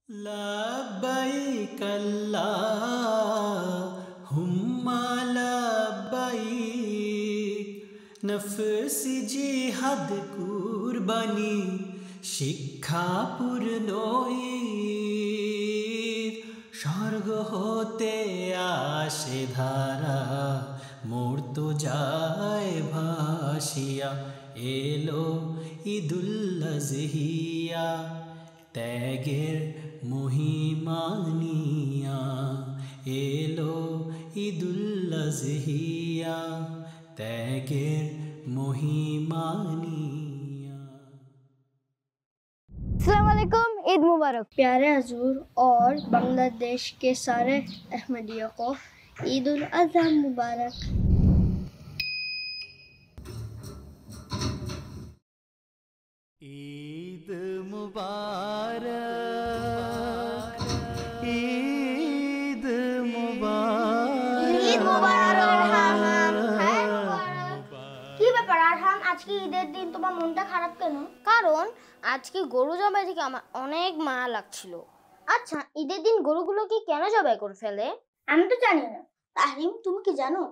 لبيك اللهم لبيك নফসি জিহাদ কুরবানি শিক্ষা পূর্ণ ঈদ স্বর্গ হতে আসে ধারা মূর্ত যায় ভাসিয়া এলো ঈদুল আজহিয়া ত্যাগের মহিমানিয়া এলো ঈদুল আজহিয়া ত্যাগের মহিমানিয়া। अस्सलाम वालेकुम, ईद मुबारक। प्यारे हजूर और बांग्लादेश के सारे अहमदियों को ईद उल अज़हा मुबारक। ईद मुबारक, ईद मुबारक, ईद मुबारक। কি ব্যাপার আরহাম, আজকে ঈদের দিন তোমার মনটা খারাপ কেন? কারণ আজকে গরু জবাই থেকে আমার অনেক মায়া লাগছিল। আচ্ছা, ঈদের দিন গরুগুলোকে কেন জবাই করে ফেলে? আমি তো জানি না। তাহরিম, তুমি কি জানো?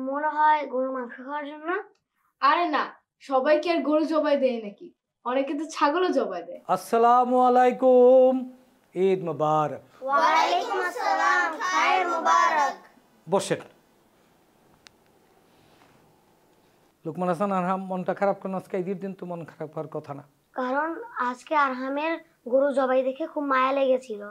মনে হয় গরু মাংস খাওয়ার জন্য। আরে না, সবাইকে আর গরু জবাই দেয় নাকি? অনেকে তো ছাগলও জবাই দেয়। আসসালামু আলাইকুম, ঈদ মুবারক। ওয়ালাইকুম আসসালাম, খায়ের মুবারক। বসেন। লুকমান হাসান আরহাম, মনটা খারাপ কেন? আজকে ঈদের দিন তো মন খারাপ হওয়ার কথা না। কারণ আজকে আরহামের গরু জবাই দেখে খুব মায়া লেগেছিল।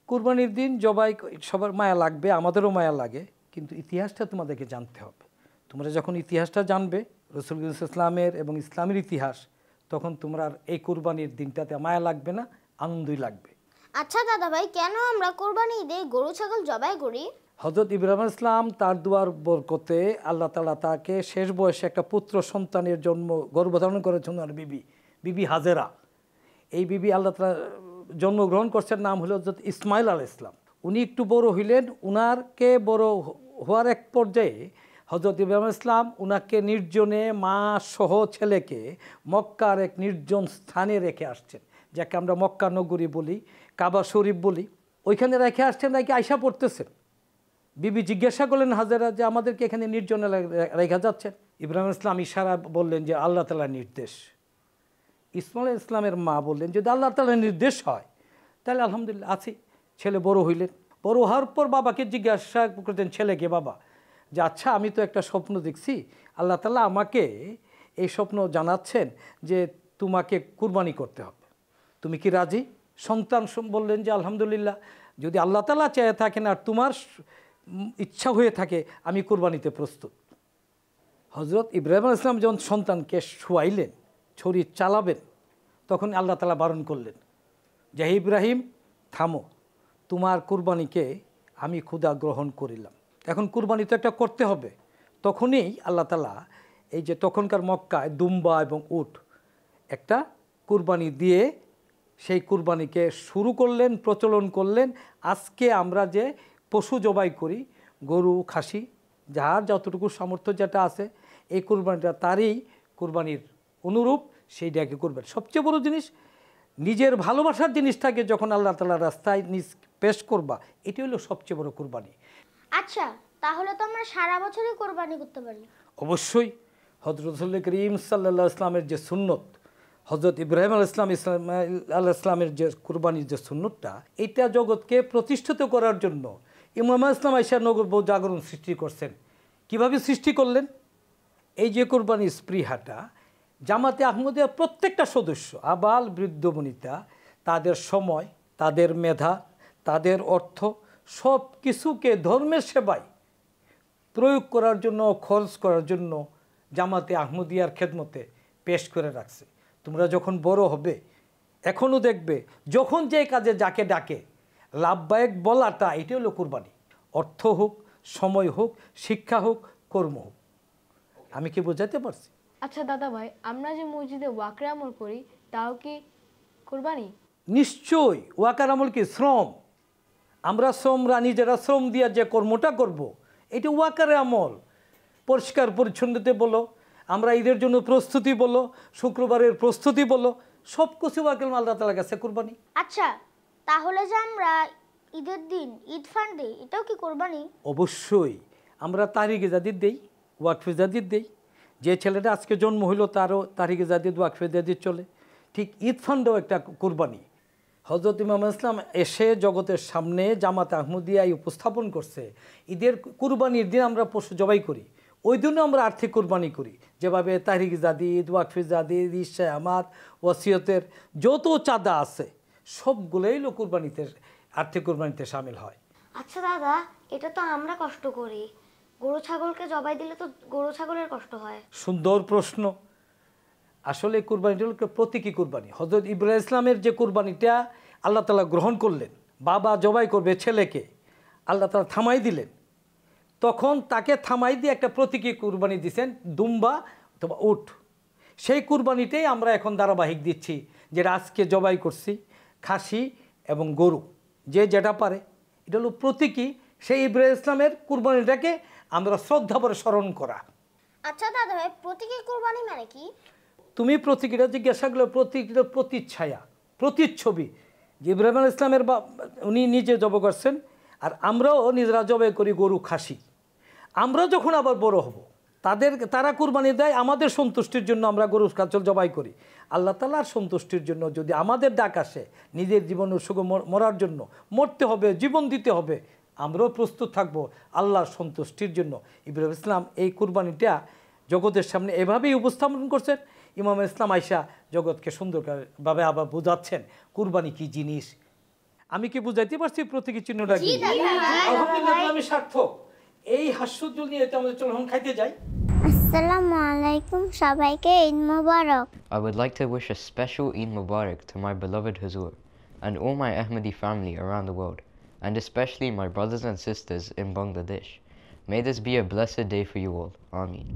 কুরবানির দিন জবাই সবার মায়া লাগবে, আমাদেরও মায়া লাগে, কিন্তু ইতিহাসটা তোমাদেরকে জানতে হবে। তোমরা যখন ইতিহাসটা জানবে রাসূল ইসলামের এবং ইসলামের ইতিহাস, তখন তোমরা আর এই কুরবানির দিনটাতে মায়া লাগবে না, আনন্দই লাগবে। আচ্ছা দাদা ভাই, কেন আমরা কোরবানি ঈদে গরু ছাগল জবাই করি? হযরত ইব্রাহিম ইসলাম তার দুয়ার বরকতে আল্লাহ তাআলা তাকে শেষ বয়সে একটা পুত্র সন্তানের জন্ম গর্ভধারণ করেছেন। আর বিবি হাজেরা, এই বিবি আল্লাহ তাআলা জন্মগ্রহণ করছেন, নাম হলো হযরত ইসমাইল আলাইহিস সালাম। উনি একটু বড় হইলেন, উনারকে বড় হওয়ার এক পর্যায়ে হযরত ইব্রাহিম ইসলাম উনাকে নির্জনে মা সহ ছেলেকে মক্কার এক নির্জন স্থানে রেখে আসছেন, যাকে আমরা মক্কা নগরী বলি, কাবা শরীফ বলি। ওইখানে রেখে আসছেন, রেখে আয়সা পড়তেছেন। বিবি জিজ্ঞাসা করলেন হাজেরা যে আমাদেরকে এখানে নির্জনে রেখা যাচ্ছেন? ইব্রাহিম ইসলাম ইশারা বললেন যে আল্লাহ তাআলার নির্দেশ। ইসমাইল ইসলামের মা বললেন যদি আল্লাহ তাআলার নির্দেশ হয় তাহলে আলহামদুলিল্লাহ আছি। ছেলে বড় হইলেন, বড় হওয়ার পর বাবাকে জিজ্ঞাসা করতেন ছেলেকে, বাবা যে আচ্ছা আমি তো একটা স্বপ্ন দেখছি, আল্লাহ তাআলা আমাকে এই স্বপ্ন জানাচ্ছেন যে তোমাকে কুরবানি করতে হবে, তুমি কি রাজি? সন্তান বললেন যে আলহামদুলিল্লাহ, যদি আল্লাহ তাআলা চেয়ে থাকেন আর তোমার ইচ্ছা হয়ে থাকে আমি কুরবানিতে প্রস্তুত। হযরত ইব্রাহিম আলাইহিস সালাম যখন সন্তানকে শোয়াইলেন, ছড়ি চালাবেন, তখন আল্লাহ তাআলা বারণ করলেন যে হে ইব্রাহিম থামো, তোমার কুরবানিকে আমি খোদা গ্রহণ করিলাম। এখন কুরবানি তো একটা করতে হবে। তখনই আল্লাহ তাআলা এই যে তখনকার মক্কায় দুম্বা এবং উট একটা কুরবানি দিয়ে সেই কুরবানিকে শুরু করলেন, প্রচলন করলেন। আজকে আমরা যে পশু জবাই করি, গরু খাসি, যার যতটুকু সামর্থ্য যেটা আছে, এই কুরবানিটা তারই কুরবানির অনুরূপ, সেইটাকে করবেন। সবচেয়ে বড় জিনিস, নিজের ভালোবাসার জিনিসটাকে যখন আল্লাহ তাআলার রাস্তায় পেশ করবা, এটি হলো সবচেয়ে বড় কুরবানি। আচ্ছা, তাহলে তো আমরা সারা বছরই কোরবানি করতে পারি। অবশ্যই হযরত রাসূল করিম সাল্লাল্লাহু আলাইহি ওয়াসাল্লামের যে সুন্নত, হযরত ইব্রাহিম আলাইহিস সালামের যে কুরবানির যে সুন্নতটা, এটা জগৎকে প্রতিষ্ঠিত করার জন্য ইমাম ইসলাম আয়েশা নগর জাগরণ সৃষ্টি করছেন। কিভাবে সৃষ্টি করলেন? এই যে কুরবানির স্পৃহাটা জামাতে আহমদিয়ার প্রত্যেকটা সদস্য, আবাল বৃদ্ধ বনিতা, তাদের সময়, তাদের মেধা, তাদের অর্থ, সব কিছুকে ধর্মের সেবায় প্রয়োগ করার জন্য, খরচ করার জন্য জামাতে আহমদিয়ার খেদমতে পেশ করে রাখছে। তোমরা যখন বড় হবে, এখনও দেখবে যখন যে কাজে যাকে ডাকে লাভবায়ক বলাটা, এটি হলো কুরবানি। অর্থ হোক, সময় হোক, শিক্ষা হোক, কর্ম হোক। আমি কি বোঝাতে পারছি? আচ্ছা দাদা ভাই, আমরা যে মসজিদে ওয়াকরে আমল করি, তাও কি কুরবানি? নিশ্চয়ই। ওয়াকার আমল কি? শ্রম। আমরা নিজেরা শ্রম দিয়ে যে কর্মটা করব, এটা ওয়াকারে আমল। পরিষ্কার পরিচ্ছন্নতে বলো, আমরা ঈদের জন্য প্রস্তুতি বলো, শুক্রবারের প্রস্তুতি বলো, সব কিছু ওয়াকার আল্লাহ তাআলার কাছে কুরবানি। আচ্ছা, তাহলে যে আমরা ঈদের দিন ঈদ ফান্ড দিই, এটাও কি কোরবানি? অবশ্যই আমরা তারিখে জাদিদ দেই, ওয়াকফে জাদিদ দেই। যে ছেলেটা আজকে জন্ম হইলো তারও তারিখে জাদিদ ওয়াকফে জাদিদ চলে। ঠিক ঈদ ফান্ডও একটা কোরবানি। হযরত ইমাম ইসলাম এসে জগতের সামনে জামাত আহমদিয়ায় উপস্থাপন করছে ঈদের কুরবানির দিন আমরা পশু জবাই করি, ওই দিনও আমরা আর্থিক কুরবানি করি। যেভাবে তাহরিক জাদিদ, ওয়াকফে জাদিদ, ঈশা আমাত, ওয়াসিয়তের যত চাঁদা আছে সবগুলোই হলো কুরবানিতে, আর্থিক কুরবানিতে শামিল হয়। আচ্ছা দাদা, এটা তো আমরা কষ্ট করি, গরু ছাগলকে জবাই দিলে তো গরু ছাগলের কষ্ট হয়। সুন্দর প্রশ্ন। আসলে কুরবানিটা হলো প্রতীকী কুরবানি। হযরত ইব্রাহিম ইসলামের যে কুরবানিটা আল্লাহ তাআলা গ্রহণ করলেন, বাবা জবাই করবে ছেলেকে, আল্লাহ তাআলা থামাই দিলেন, তখন তাকে থামাই দিয়ে একটা প্রতীকী কুরবানি দিয়েছেন, দুম্বা অথবা উট। সেই কুরবানিটাই আমরা এখন ধারাবাহিক দিচ্ছি, যেটা আজকে জবাই করছি, খাসি এবং গরু, যে যেটা পারে। এটা হলো প্রতীকী সেই ইব্রাহিম ইসলামের কুরবানিটাকে আমরা শ্রদ্ধা ভরে স্মরণ করা। আচ্ছা দাদা ভাই, প্রতীকী কোরবানি মানে কি? তুমি প্রতীকীটা জিজ্ঞাসা করলে প্রতীকীটা প্রতিচ্ছায়া, প্রতিচ্ছবি। যে ইব্রাহিম আলাইহিস ইসলামের উনি নিজে জবাই করছেন, আর আমরাও নিজেরা জবাই করি গরু, খাসি। আমরা যখন আবার বড় হব, তারা কুরবানি দেয় আমাদের সন্তুষ্টির জন্য, আমরা গরু কাছল জবাই করি। আল্লাহ তাআলার সন্তুষ্টির জন্য যদি আমাদের ডাক আসে নিজের জীবন উৎসর্গ মরার জন্য, মরতে হবে, জীবন দিতে হবে, আমরাও প্রস্তুত থাকব আল্লাহর সন্তুষ্টির জন্য। ইব্রাহিম ইসলাম এই কুরবানিটা জগতের সামনে এভাবেই উপস্থাপন করছেন। ইমাম ইসলাম আইসা জগৎকে সুন্দরভাবে আবার বোঝাচ্ছেন কুরবানি কি জিনিস। আমি কি বুঝাইতে পারছি প্রতীকী চিহ্নটা কি? আলহামদুলিল্লাহ, আমি সার্থক। এই হাস্যোজ্জ্বল নিয়ে এটা আমাদের চলুন খাইতে যাই। আসসালামু আলাইকুম, সবাইকে ঈদ মোবারক। I would like to wish a special Eid Mubarak to my beloved Huzur and all my Ahmadi family around the world, and especially my brothers and sisters in Bangladesh. May this be a blessed day for you all. Ameen.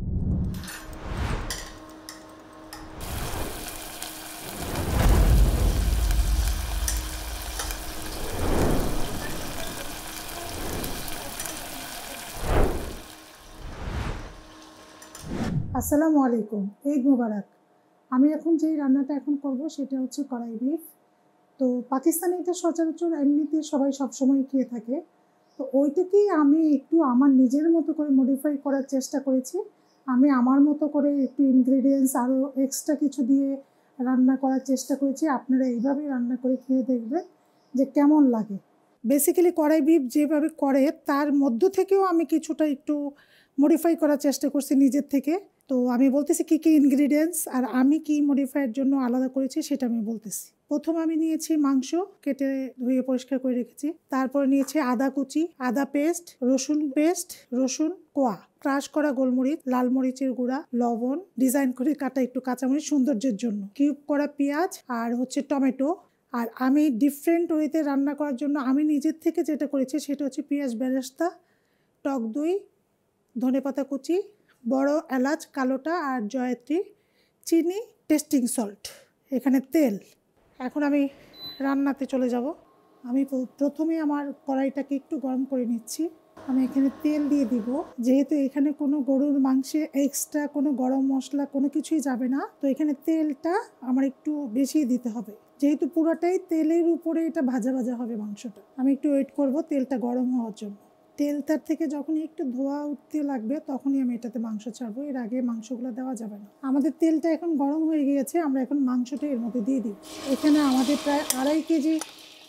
আসসালামু আলাইকুম, ঈদ মুবারক। আমি এখন যেই রান্নাটা করব সেটা হচ্ছে কড়াই বিফ। তো পাকিস্তানে এটা সচরাচর এমনিতে সবাই সবসময় খেয়ে থাকে। তো ওইটাকেই আমি একটু আমার নিজের মতো করে মডিফাই করার চেষ্টা করেছি। আমি আমার মতো করে একটু ইনগ্রেডিয়েন্টস আরও এক্সট্রা কিছু দিয়ে রান্না করার চেষ্টা করেছি। আপনারা এইভাবেই রান্না করে খেয়ে দেখবেন যে কেমন লাগে। বেসিক্যালি কড়াই বিফ যেভাবে করে তার মধ্য থেকেও আমি কিছুটা একটু মডিফাই করার চেষ্টা করছি নিজের থেকে। তো আমি বলতেছি কী কী ইনগ্রিডিয়েন্টস আর আমি কি মডিফাইয়ের জন্য আলাদা করেছি সেটা আমি বলতেছি। প্রথম আমি নিয়েছি মাংস, কেটে ধুয়ে পরিষ্কার করে রেখেছি। তারপর নিয়েছি আদা কুচি, আদা পেস্ট, রসুন কোয়া, ক্রাশ করা গোলমরিচ, লাল মরিচের গুঁড়া, লবণ, ডিজাইন করে কাটা একটু কাঁচামরিচ সৌন্দর্যের জন্য, কিউব করা পেঁয়াজ, আর হচ্ছে টমেটো। আর আমি ডিফারেন্ট ওয়েতে রান্না করার জন্য আমি নিজের থেকে যেটা করেছি সেটা হচ্ছে পেঁয়াজ বেরেস্তা, টক দই, ধনেপাতা কুচি, বড় এলাচ কালোটা আর জয়ত্রী, চিনি, টেস্টিং সল্ট, এখানে তেল। এখন আমি রান্নাতে চলে যাব। আমি প্রথমে আমার কড়াইটাকে একটু গরম করে নিচ্ছি। আমি এখানে তেল দিয়ে দিব। যেহেতু এখানে কোনো গরুর মাংসে এক্সট্রা কোনো গরম মশলা কোনো কিছুই যাবে না, তো এখানে তেলটা আমার একটু বেশি দিতে হবে। যেহেতু পুরোটাই তেলের উপরে এটা ভাজা ভাজা হবে মাংসটা, আমি একটু ওয়েট করব তেলটা গরম হওয়ার জন্য। তেলটার থেকে যখনই একটু ধোয়া উঠতে লাগবে তখনই আমি এটাতে মাংস ছাড়বো, এর আগে মাংসগুলো দেওয়া যাবে না। আমাদের তেলটা এখন গরম হয়ে গিয়েছে, আমরা এখন মাংসটা এর মধ্যে দিয়ে দিই। এখানে আমাদের প্রায় 2.5 কেজি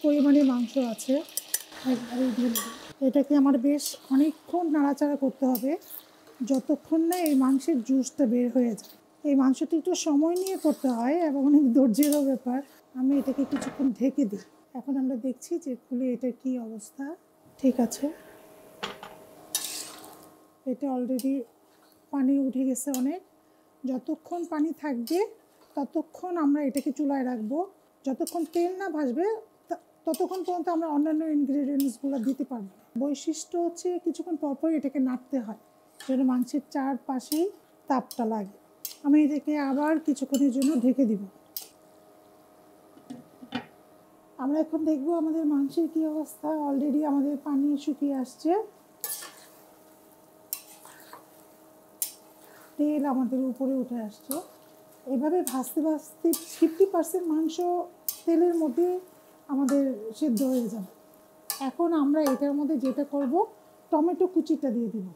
পরিমাণে মাংস আছে। এটাকে আমার বেশ অনেকক্ষণ নাড়াচাড়া করতে হবে যতক্ষণ না এই মাংসের জুসটা বের হয়ে যায়। এই মাংসটা একটু সময় নিয়ে করতে হয় এবং অনেক ধৈর্যেরও ব্যাপার। আমি এটাকে কিছুক্ষণ ঢেকে দিই। এখন আমরা দেখছি যে খুলে এটার কী অবস্থা। ঠিক আছে, এটা অলরেডি পানি উঠে গেছে অনেক। যতক্ষণ পানি থাকবে ততক্ষণ আমরা এটাকে চুলায় রাখবো। যতক্ষণ তেল না ভাসবে ততক্ষণ পর্যন্ত আমরা অন্যান্য ইনগ্রিডিয়েন্টসগুলো দিতে পারবো। বৈশিষ্ট্য হচ্ছে কিছুক্ষণ পরপর এটাকে নাড়তে হয় যেন মাংসের চারপাশেই তাপটা লাগে। আমি এটাকে আবার কিছুক্ষণের জন্য ঢেকে দিব। আমরা এখন দেখবো আমাদের মাংসের কী অবস্থা। অলরেডি আমাদের পানি শুকিয়ে আসছে, তেল আমাদের উপরে উঠে আসছে। এভাবে ভাজতে ভাজতে 50% মাংস তেলের মধ্যে আমাদের সিদ্ধ হয়ে যাবে। এখন আমরা এটার মধ্যে যেটা করব, টমেটো কুচিটা দিয়ে দিব।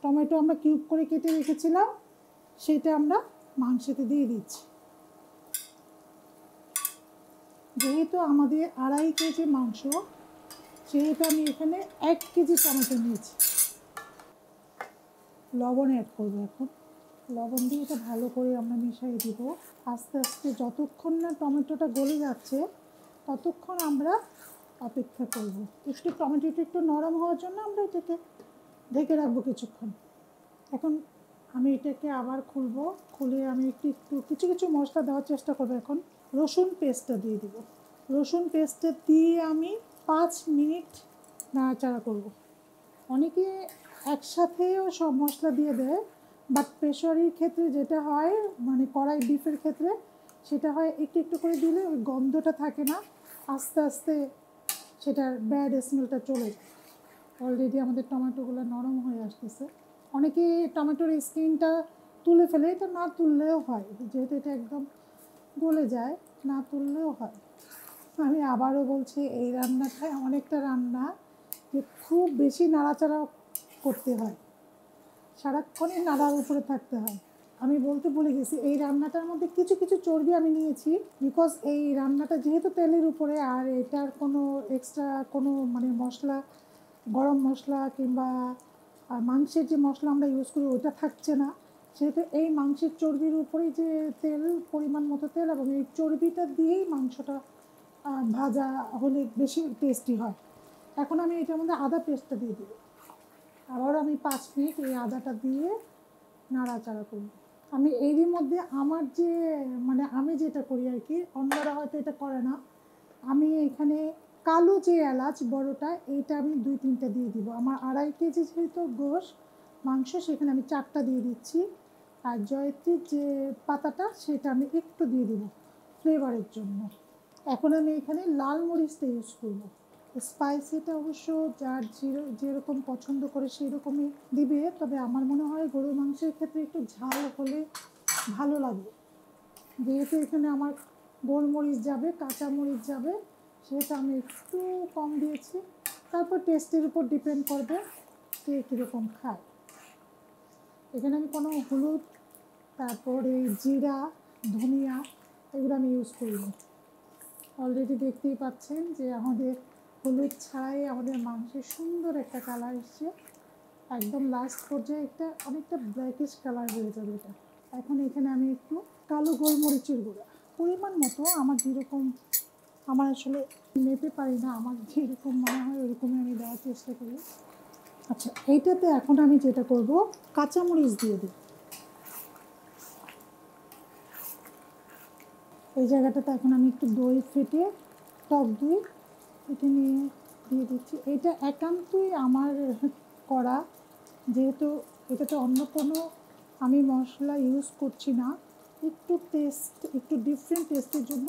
টমেটো আমরা কিউব করে কেটে রেখেছিলাম, সেটা আমরা মাংসতে দিয়ে দিচ্ছি। যেহেতু আমাদের 2.5 কেজি মাংস, সেহেতু আমি এখানে 1 কেজি টমেটো নিয়েছি। লবণ অ্যাড করবো। এখন লবণ দিয়ে এটা ভালো করে আমরা মিশিয়ে দিব। আস্তে আস্তে যতক্ষণ না টমেটোটা গলে যাচ্ছে ততক্ষণ আমরা অপেক্ষা করব। একটু টমেটোটা একটু নরম হওয়ার জন্য আমরা এটাকে ঢেকে রাখবো কিছুক্ষণ। এখন আমি এটাকে আবার খুলবো, খুলে আমি একটু কিছু কিছু মশলা দেওয়ার চেষ্টা করবো। এখন রসুন পেস্টটা দিয়ে দিব। রসুন পেস্টটা দিয়ে আমি 5 মিনিট নাড়াচাড়া করব। অনেকে একসাথেও সব মশলা দিয়ে দেয়, বাট প্রেশারির ক্ষেত্রে যেটা হয়, মানে কড়াই বিফের ক্ষেত্রে সেটা হয় একটু একটু করে দিলে ওই গন্ধটা থাকে না, আস্তে আস্তে সেটার ব্যাড স্মেলটা চলে যায়। অলরেডি আমাদের টমেটোগুলো নরম হয়ে আসতেছে। অনেকে টমেটোর স্কিনটা তুলে ফেলে, এটা না তুললেও হয়, যেহেতু এটা একদম গলে যায়, না তুললেও হয়। আমি আবারও বলছি, এই রান্নাটা এমন একটা রান্না যে খুব বেশি নাড়াচাড়া করতে হয়, সারাক্ষণই নাড়ার উপরে থাকতে হয়। আমি বলতে ভুলে গেছি, এই রান্নাটার মধ্যে কিছু কিছু চর্বি আমি নিয়েছি, বিকজ এই রান্নাটা যেহেতু তেলের উপরে, আর এটার কোনো এক্সট্রা কোনো মানে মশলা, গরম মশলা কিংবা মাংসের যে মশলা আমরা ইউজ করি ওটা থাকছে না, সেহেতু এই মাংসের চর্বির উপরেই যে তেল, পরিমাণ মতো তেল, এবং এই চর্বিটা দিয়েই মাংসটা ভাজা হলে বেশি টেস্টি হয়। এখন আমি এটার মধ্যে আদা পেস্টটা দিয়ে দিব। আবার আমি 5 মিনিট এই আদাটা দিয়ে নাড়াচাড়া করব। আমি এরই মধ্যে আমার যে মানে আমি যেটা করি আর কি, অন্যরা হয়তো এটা করে না, আমি এখানে কালো যে এলাচ বড়টা, এইটা আমি 2-3টা দিয়ে দিব। আমার 2.5 কেজি যেহেতু গোশ মাংস, সেখানে আমি 4টা দিয়ে দিচ্ছি। আর জয়ত্রীর যে পাতাটা সেটা আমি একটু দিয়ে দিব ফ্লেভারের জন্য। এখন আমি এখানে লাল মরিচটা ইউজ করব। স্পাইসিটা অবশ্য যার যেরকম পছন্দ করে সেই রকমই দিবে, তবে আমার মনে হয় গরুর মাংসের ক্ষেত্রে একটু ঝাল হলে ভালো লাগবে। যেহেতু এখানে আমার গোলমরিচ যাবে, কাঁচা মরিচ যাবে, সেহেতু আমি একটু কম দিয়েছি। তারপর টেস্টের উপর ডিপেন্ড করবে কে কীরকম খায়। এখানে আমি কোনো হলুদ, তারপরে জিরা, ধনিয়া এগুলো আমি ইউজ করিনি। অলরেডি দেখতেই পাচ্ছেন যে আমাদের হলুদ ছাড়াই আমাদের মাংসের সুন্দর একটা কালার এসছে। একদম লাস্ট পর্যায়ে একটা অনেকটা ব্ল্যাকিশ কালার হয়ে যাবে এটা। এখন এখানে আমি একটু কালো গোলমরিচের গুঁড়া পরিমাণ মতো, আমার যেরকম, আমার আসলে মেপে পারি না, আমার যেরকম মনে হয় ওরকমই আমি দেওয়ার চেষ্টা করি। আচ্ছা, এইটাতে এখন আমি যেটা করব, কাঁচামরিচ দিয়ে দিই। এই জায়গাটাতে এখন আমি একটু দই ফেটে, টক দই ফেটে নিয়ে দিয়ে দিচ্ছি। এটা একান্তই আমার করা, যেহেতু এটাতে অন্য কোনো আমি মশলা ইউজ করছি না, একটু টেস্ট, একটু ডিফারেন্ট টেস্টের জন্য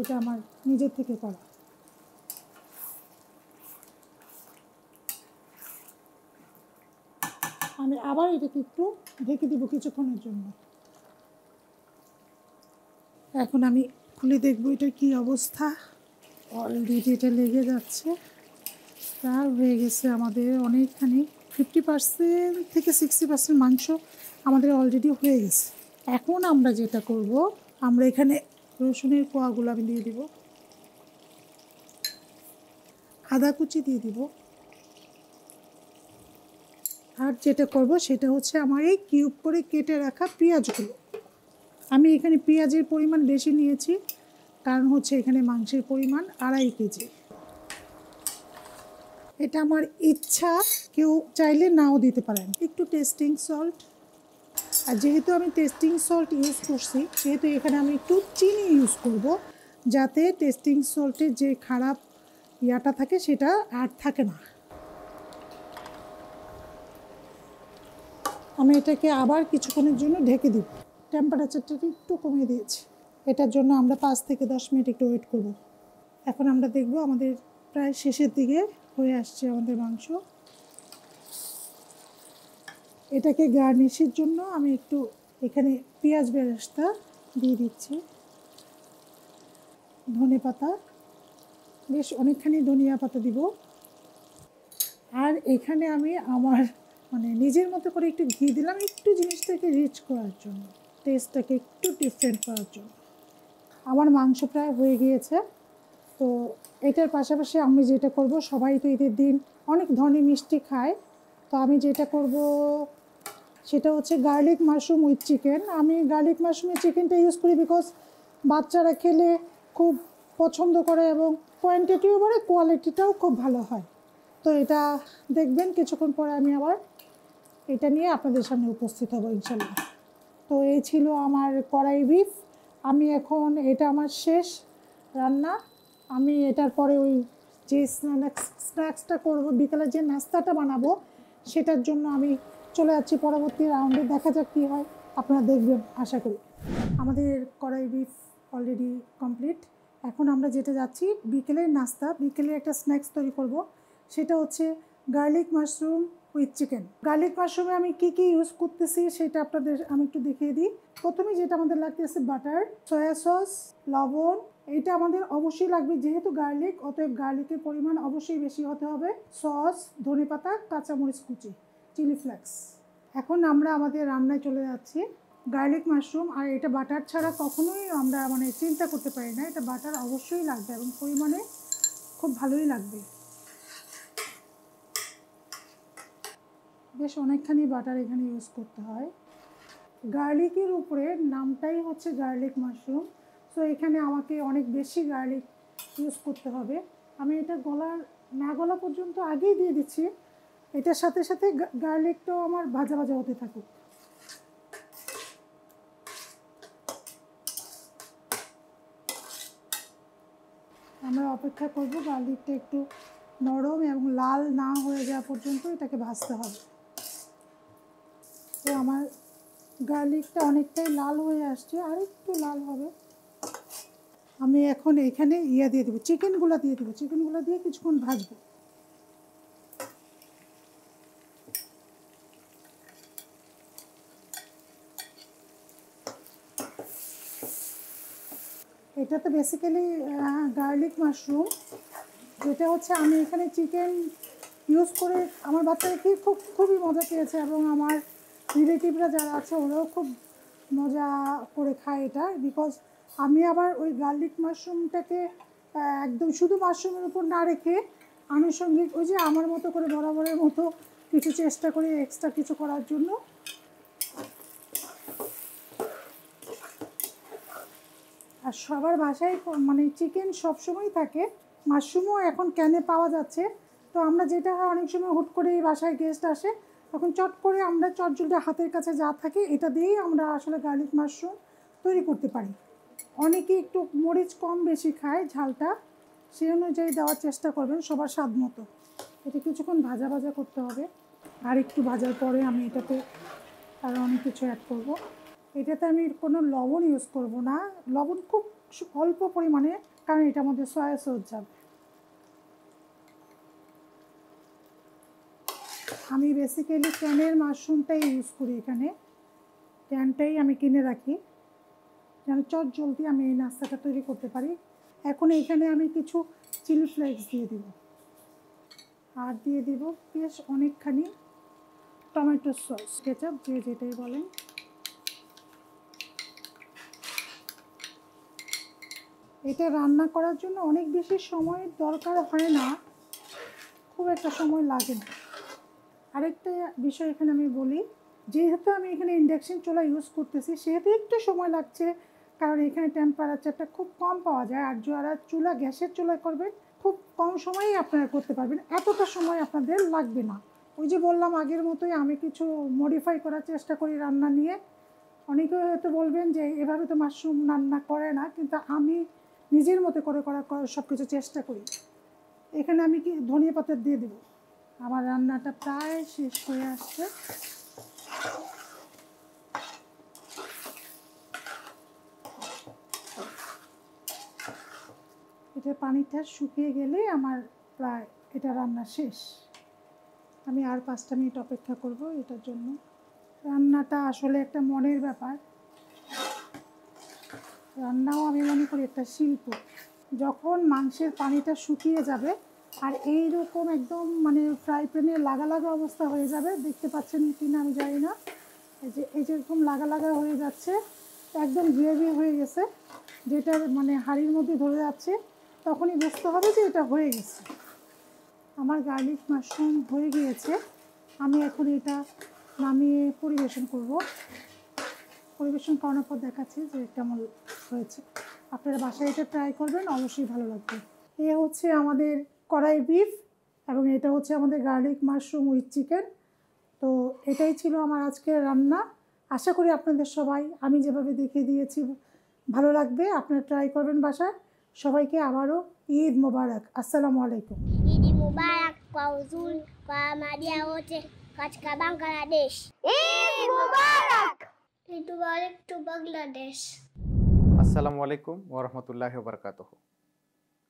এটা আমার নিজের থেকে করা। আমি আবার এটাকে একটু ঢেকে দিব কিছুক্ষণের জন্য। এখন আমি খুলে দেখবো এটার কী অবস্থা। অলরেডি এটা লেগে যাচ্ছে, প্রায় হয়ে গেছে আমাদের অনেকখানি, 50% থেকে 60% মাংস আমাদের অলরেডি হয়ে গেছে। এখন আমরা যেটা করব, আমরা এখানে রসুনের কোয়াগুলো আমি দিয়ে দিব, আদা কুচি দিয়ে দিব, আর যেটা করব সেটা হচ্ছে আমার এই কিউব করে কেটে রাখা পেঁয়াজগুলো। আমি এখানে পেঁয়াজের পরিমাণ বেশি নিয়েছি, কারণ হচ্ছে এখানে মাংসের পরিমাণ 2.5 কেজি। এটা আমার ইচ্ছা, কেউ চাইলে নাও দিতে পারেন। একটু টেস্টিং সল্ট, আর যেহেতু আমি টেস্টিং সল্ট ইউজ করছি সেহেতু এখানে আমি একটু চিনি ইউজ করব, যাতে টেস্টিং সল্টের যে খারাপ ইয়াটা থাকে সেটা আর থাকে না। আমি এটাকে আবার কিছুক্ষণের জন্য ঢেকে দিব। টেম্পারেচারটা একটু কমিয়ে দিয়েছি, এটার জন্য আমরা 5 থেকে 10 মিনিট একটু ওয়েট করব। এখন আমরা দেখব আমাদের প্রায় শেষের দিকে হয়ে আসছে আমাদের মাংস। এটাকে গার্নিশের জন্য আমি একটু এখানে পেঁয়াজ বেরেস্তা দিয়ে দিচ্ছি, ধনেপাতা বেশ অনেকখানি ধনিয়া পাতা দিব। আর এখানে আমি আমার মানে নিজের মতো করে একটু ঘি দিলাম, একটু জিনিসটাকে রিচ করার জন্য, টেস্টটাকে একটু ডিফারেন্ট করার জন্য। আমার মাংস প্রায় হয়ে গিয়েছে। তো এটার পাশাপাশি আমি যেটা করব, সবাই তো ঈদের দিন অনেক ধরনের মিষ্টি খায়, তো আমি যেটা করব সেটা হচ্ছে গার্লিক মাশরুম উইথ চিকেন। আমি গার্লিক মাশরুমের চিকেনটা ইউজ করি বিকজ বাচ্চারা খেলে খুব পছন্দ করে এবং কোয়ান্টিটিও বাড়ে, কোয়ালিটিটাও খুব ভালো হয়। তো এটা দেখবেন কিছুক্ষণ পরে আমি আবার এটা নিয়ে আপনাদের সামনে উপস্থিত হব ইনশাল্লাহ। তো এই ছিল আমার কড়াই বিফ। আমি এখন এটা আমার শেষ রান্না। আমি এটার পরে ওই যে স্ন্যাক্সটা করব, বিকেলে যে নাস্তাটা বানাবো সেটার জন্য আমি চলে যাচ্ছি পরবর্তী রাউন্ডে। দেখা যাক কী হয়, আপনারা দেখবেন আশা করি। আমাদের কড়াই বিফ অলরেডি কমপ্লিট। এখন আমরা যেটা যাচ্ছি বিকেলের নাস্তা, বিকেলে একটা স্ন্যাক্স তৈরি করব, সেটা হচ্ছে garlic mushroom with chicken. Garlic মাশরুমে আমি কি কি ইউজ করতেছি সেটা আপনাদের আমি একটু দেখিয়ে দিই। প্রথমে যেটা আমাদের লাগতেছে বাটার, সয়া সস, লবণ। এটা আমাদের অবশ্যই লাগবে, যেহেতু গার্লিক, অতএব গার্লিকের পরিমাণ অবশ্যই বেশি হতে হবে। সস, ধনেপাতা, কাঁচামরিচ কুচি, চিলি ফ্লেক্স। এখন আমরা আমাদের রান্নায় চলে যাচ্ছি। গার্লিক মাশরুম, আর এটা বাটার ছাড়া কখনোই আমরা মানে চিন্তা করতে পারি না, এটা বাটার অবশ্যই লাগবে এবং পরিমাণে খুব ভালোই লাগবে। বেশ অনেকখানি বাটার এখানে ইউজ করতে হয়। গার্লিকের উপরে নামটাই হচ্ছে গার্লিক মাশরুম, সো এখানে আমাকে অনেক বেশি গার্লিক ইউজ করতে হবে। আমি এটা না গলা পর্যন্ত আগেই দিয়ে দিচ্ছি। এটার সাথে সাথে গার্লিকটাও আমার ভাজা ভাজা হতে থাকুক। আমরা অপেক্ষা করব গার্লিকটা একটু নরম এবং লাল না হয়ে যাওয়া পর্যন্ত এটাকে ভাজতে হবে। তো আমার গার্লিকটা অনেকটাই লাল হয়ে আসছে, আর একটু লাল হবে। আমি এখন এখানে দিয়ে দেবো, চিকেনগুলো দিয়ে দেবো। চিকেনগুলো দিয়ে কিছুক্ষণ ভাজবো। এটা তো বেসিক্যালি গার্লিক মাশরুম, যেটা হচ্ছে আমি এখানে চিকেন ইউজ করে আমার বাচ্চারা কি খুবই মজা পেয়েছে এবং আমার রিলেটিভরা যারা আছে ওরাও খুব মজা করে খায় এটা। বিকজ আমি আবার ওই গার্লিক মাশরুমটাকে একদম শুধু মাশরুমের উপর না রেখে আনুষঙ্গিক ওই যে আমার মতো করে বরাবরের মতো কিছু চেষ্টা করি এক্সট্রা কিছু করার জন্য। আর সবার বাসায় মানে চিকেন সবসময়ই থাকে, মাশরুমও এখন ক্যানে পাওয়া যাচ্ছে। তো আমরা যেটা হয় অনেক সময় হুট করে বাসায় গেস্ট আসে, তখন চট করে আমরা চটজলদি হাতের কাছে যা থাকে এটা দিয়েই আমরা আসলে গার্লিক মাশরুম তৈরি করতে পারি। অনেকে একটু মরিচ কম বেশি খায় ঝালটা, সেই অনুযায়ী দেওয়ার চেষ্টা করবেন সবার স্বাদ মতো। এটা কিছুক্ষণ ভাজা ভাজা করতে হবে। আর একটু ভাজার পরে আমি এটাতে আরও অনেক কিছু অ্যাড করব। এটাতে আমি কোনো লবণ ইউজ করব না, লবণ খুব অল্প পরিমাণে, কারণ এটার মধ্যে সয়া সস যাবে। আমি বেসিক্যালি ক্যানের মাশরুমটাই ইউজ করি, এখানে ক্যানটাই আমি কিনে রাখি যেন চট জলদি আমি এই নাস্তাটা তৈরি করতে পারি। এখন এখানে আমি কিছু চিলি ফ্লেক্স দিয়ে দিব, আর দিয়ে দিব বেশ অনেকখানি টমেটো সস, কেচাপ, যে যেটাই বলেন। এটা রান্না করার জন্য অনেক বেশি সময়ের দরকার হয় না, খুব একটা সময় লাগে না। আরেকটা বিষয় এখানে আমি বলি, যেহেতু আমি এখানে ইন্ডাকশন চুলা ইউজ করতেছি সেহেতু একটু সময় লাগছে, কারণ এখানে টেম্পারেচারটা খুব কম পাওয়া যায়। আর যারা চুলা গ্যাসের চুলায় করবেন খুব কম সময়েই আপনারা করতে পারবেন, এতটা সময় আপনাদের লাগবে না। ওই যে বললাম আগের মতোই আমি কিছু মডিফাই করার চেষ্টা করি রান্না নিয়ে। অনেকে হয়তো বলবেন যে এভাবে তো মাশরুম রান্না করে না, কিন্তু আমি নিজের মতো করে করার সব কিছু চেষ্টা করি। এখানে আমি কি ধনিয়া পাতা দিয়ে দেবো। আমার রান্নাটা প্রায় শেষ হয়ে আসছে। এটা পানিটা শুকিয়ে গেলে আমার প্রায় এটা রান্না শেষ। আমি আর 5টা মিনিট অপেক্ষা করব এটার জন্য। রান্নাটা আসলে একটা মনের ব্যাপার, রান্নাও আমি মনে করি একটা শিল্প। যখন মাংসের পানিটা শুকিয়ে যাবে আর এই রকম একদম মানে ফ্রাই প্যানে লাগা লাগা অবস্থা হয়ে যাবে, দেখতে পাচ্ছেন কি না আমি জানি না, এই যে এরকম লাগা লাগা হয়ে যাচ্ছে, একদম গ্রেভি হয়ে গেছে, যেটা মানে হাঁড়ির মধ্যে ধরে যাচ্ছে, তখনই বুঝতে হবে যে এটা হয়ে গেছে। আমার গার্লিক মাশরুম হয়ে গিয়েছে, আমি এখন এটা নামিয়ে পরিবেশন করব। পরিবেশন করানোর পর দেখাচ্ছি যে কেমন হয়েছে। আপনারা বাসায় এটা ট্রাই করবেন, অবশ্যই ভালো লাগবে। এ হচ্ছে আমাদের কড়াই বিফ এবং এটা হচ্ছে আমাদের গার্লিক মাশরুম উইথ চিকেন। তো এটাই ছিল আমার আজকের রান্না। আশা করি আপনাদের সবাই আমি যেভাবে দেখিয়ে দিয়েছি ভালো লাগবে, আপনারা ট্রাই করবেন বাসায়। সবাইকে আবারও ঈদ মোবারক। আসসালামু আলাইকুম। Idi Mubarak kwa uzuri kwa Ahmadiyya wote katika Bangladesh. Eid Mubarak! Eid Mubarak to Bangladesh. আসসালামু আলাইকুম ওয়া রাহমাতুল্লাহি ওয়া বারাকাতুহু।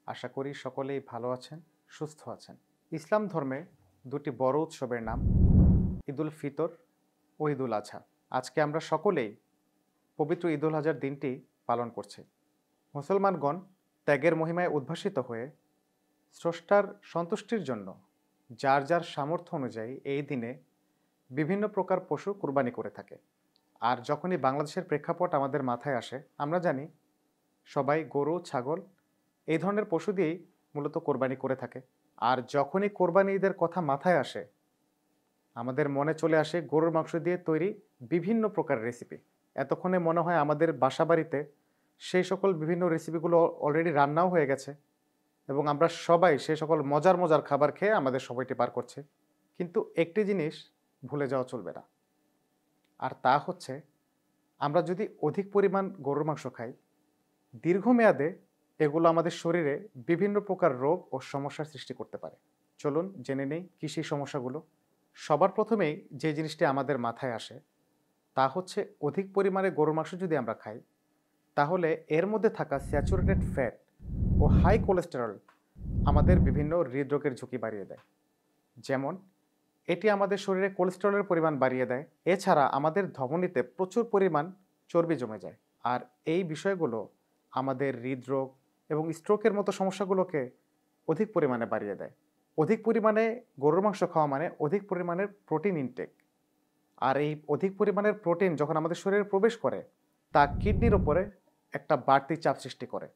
আশা করি সকলেই ভালো আছেন, সুস্থ আছেন। ইসলাম ধর্মে দুটি বড় উৎসবের নাম ঈদুল ফিতর ও ঈদুল আজহা। আজকে আমরা সকলেই পবিত্র ঈদুল আজহার দিনটি পালন করছি। মুসলমানগণ ত্যাগের মহিমায় উদ্ভাসিত হয়ে স্রষ্টার সন্তুষ্টির জন্য যার যার সামর্থ্য অনুযায়ী এই দিনে বিভিন্ন প্রকার পশু কুরবানি করে থাকে। আর যখনই বাংলাদেশের প্রেক্ষাপট আমাদের মাথায় আসে, আমরা জানি সবাই গরু, ছাগল এই ধরনের পশু দিয়েই মূলত কোরবানি করে থাকে। আর যখনই কোরবানি ঈদের কথা মাথায় আসে, আমাদের মনে চলে আসে গরুর মাংস দিয়ে তৈরি বিভিন্ন প্রকার রেসিপি। এতক্ষণে মনে হয় আমাদের বাসা বাড়িতে সেই সকল বিভিন্ন রেসিপিগুলো অলরেডি রান্নাও হয়ে গেছে এবং আমরা সবাই সেই সকল মজার মজার খাবার খেয়ে আমাদের সময়টি পার করছে। কিন্তু একটি জিনিস ভুলে যাওয়া চলবে না, আর তা হচ্ছে আমরা যদি অধিক পরিমাণ গরুর মাংস খাই, দীর্ঘমেয়াদে এগুলো আমাদের শরীরে বিভিন্ন প্রকার রোগ ও সমস্যার সৃষ্টি করতে পারে। চলুন জেনে নেই কী সেই সমস্যাগুলো। সবার প্রথমেই যে জিনিসটি আমাদের মাথায় আসে তা হচ্ছে অধিক পরিমাণে গরুর মাংস যদি আমরা খাই, তাহলে এর মধ্যে থাকা স্যাচুরেটেড ফ্যাট ও হাই কোলেস্টেরল আমাদের বিভিন্ন হৃদরোগের ঝুঁকি বাড়িয়ে দেয়। যেমন এটি আমাদের শরীরে কোলেস্টেরলের পরিমাণ বাড়িয়ে দেয়। এছাড়া আমাদের ধমনীতে প্রচুর পরিমাণ চর্বি জমে যায়, আর এই বিষয়গুলো আমাদের হৃদরোগ এবং স্ট্রোকের মতো সমস্যাগুলোকে অধিক পরিমাণে বাড়িয়ে দেয়। অধিক পরিমাণে গরুর মাংস খাওয়া মানে অধিক পরিমাণের প্রোটিন ইনটেক, আর এই অধিক পরিমাণের প্রোটিন যখন আমাদের শরীরে প্রবেশ করে তা কিডনির ওপরে একটা বাড়তি চাপ সৃষ্টি করে,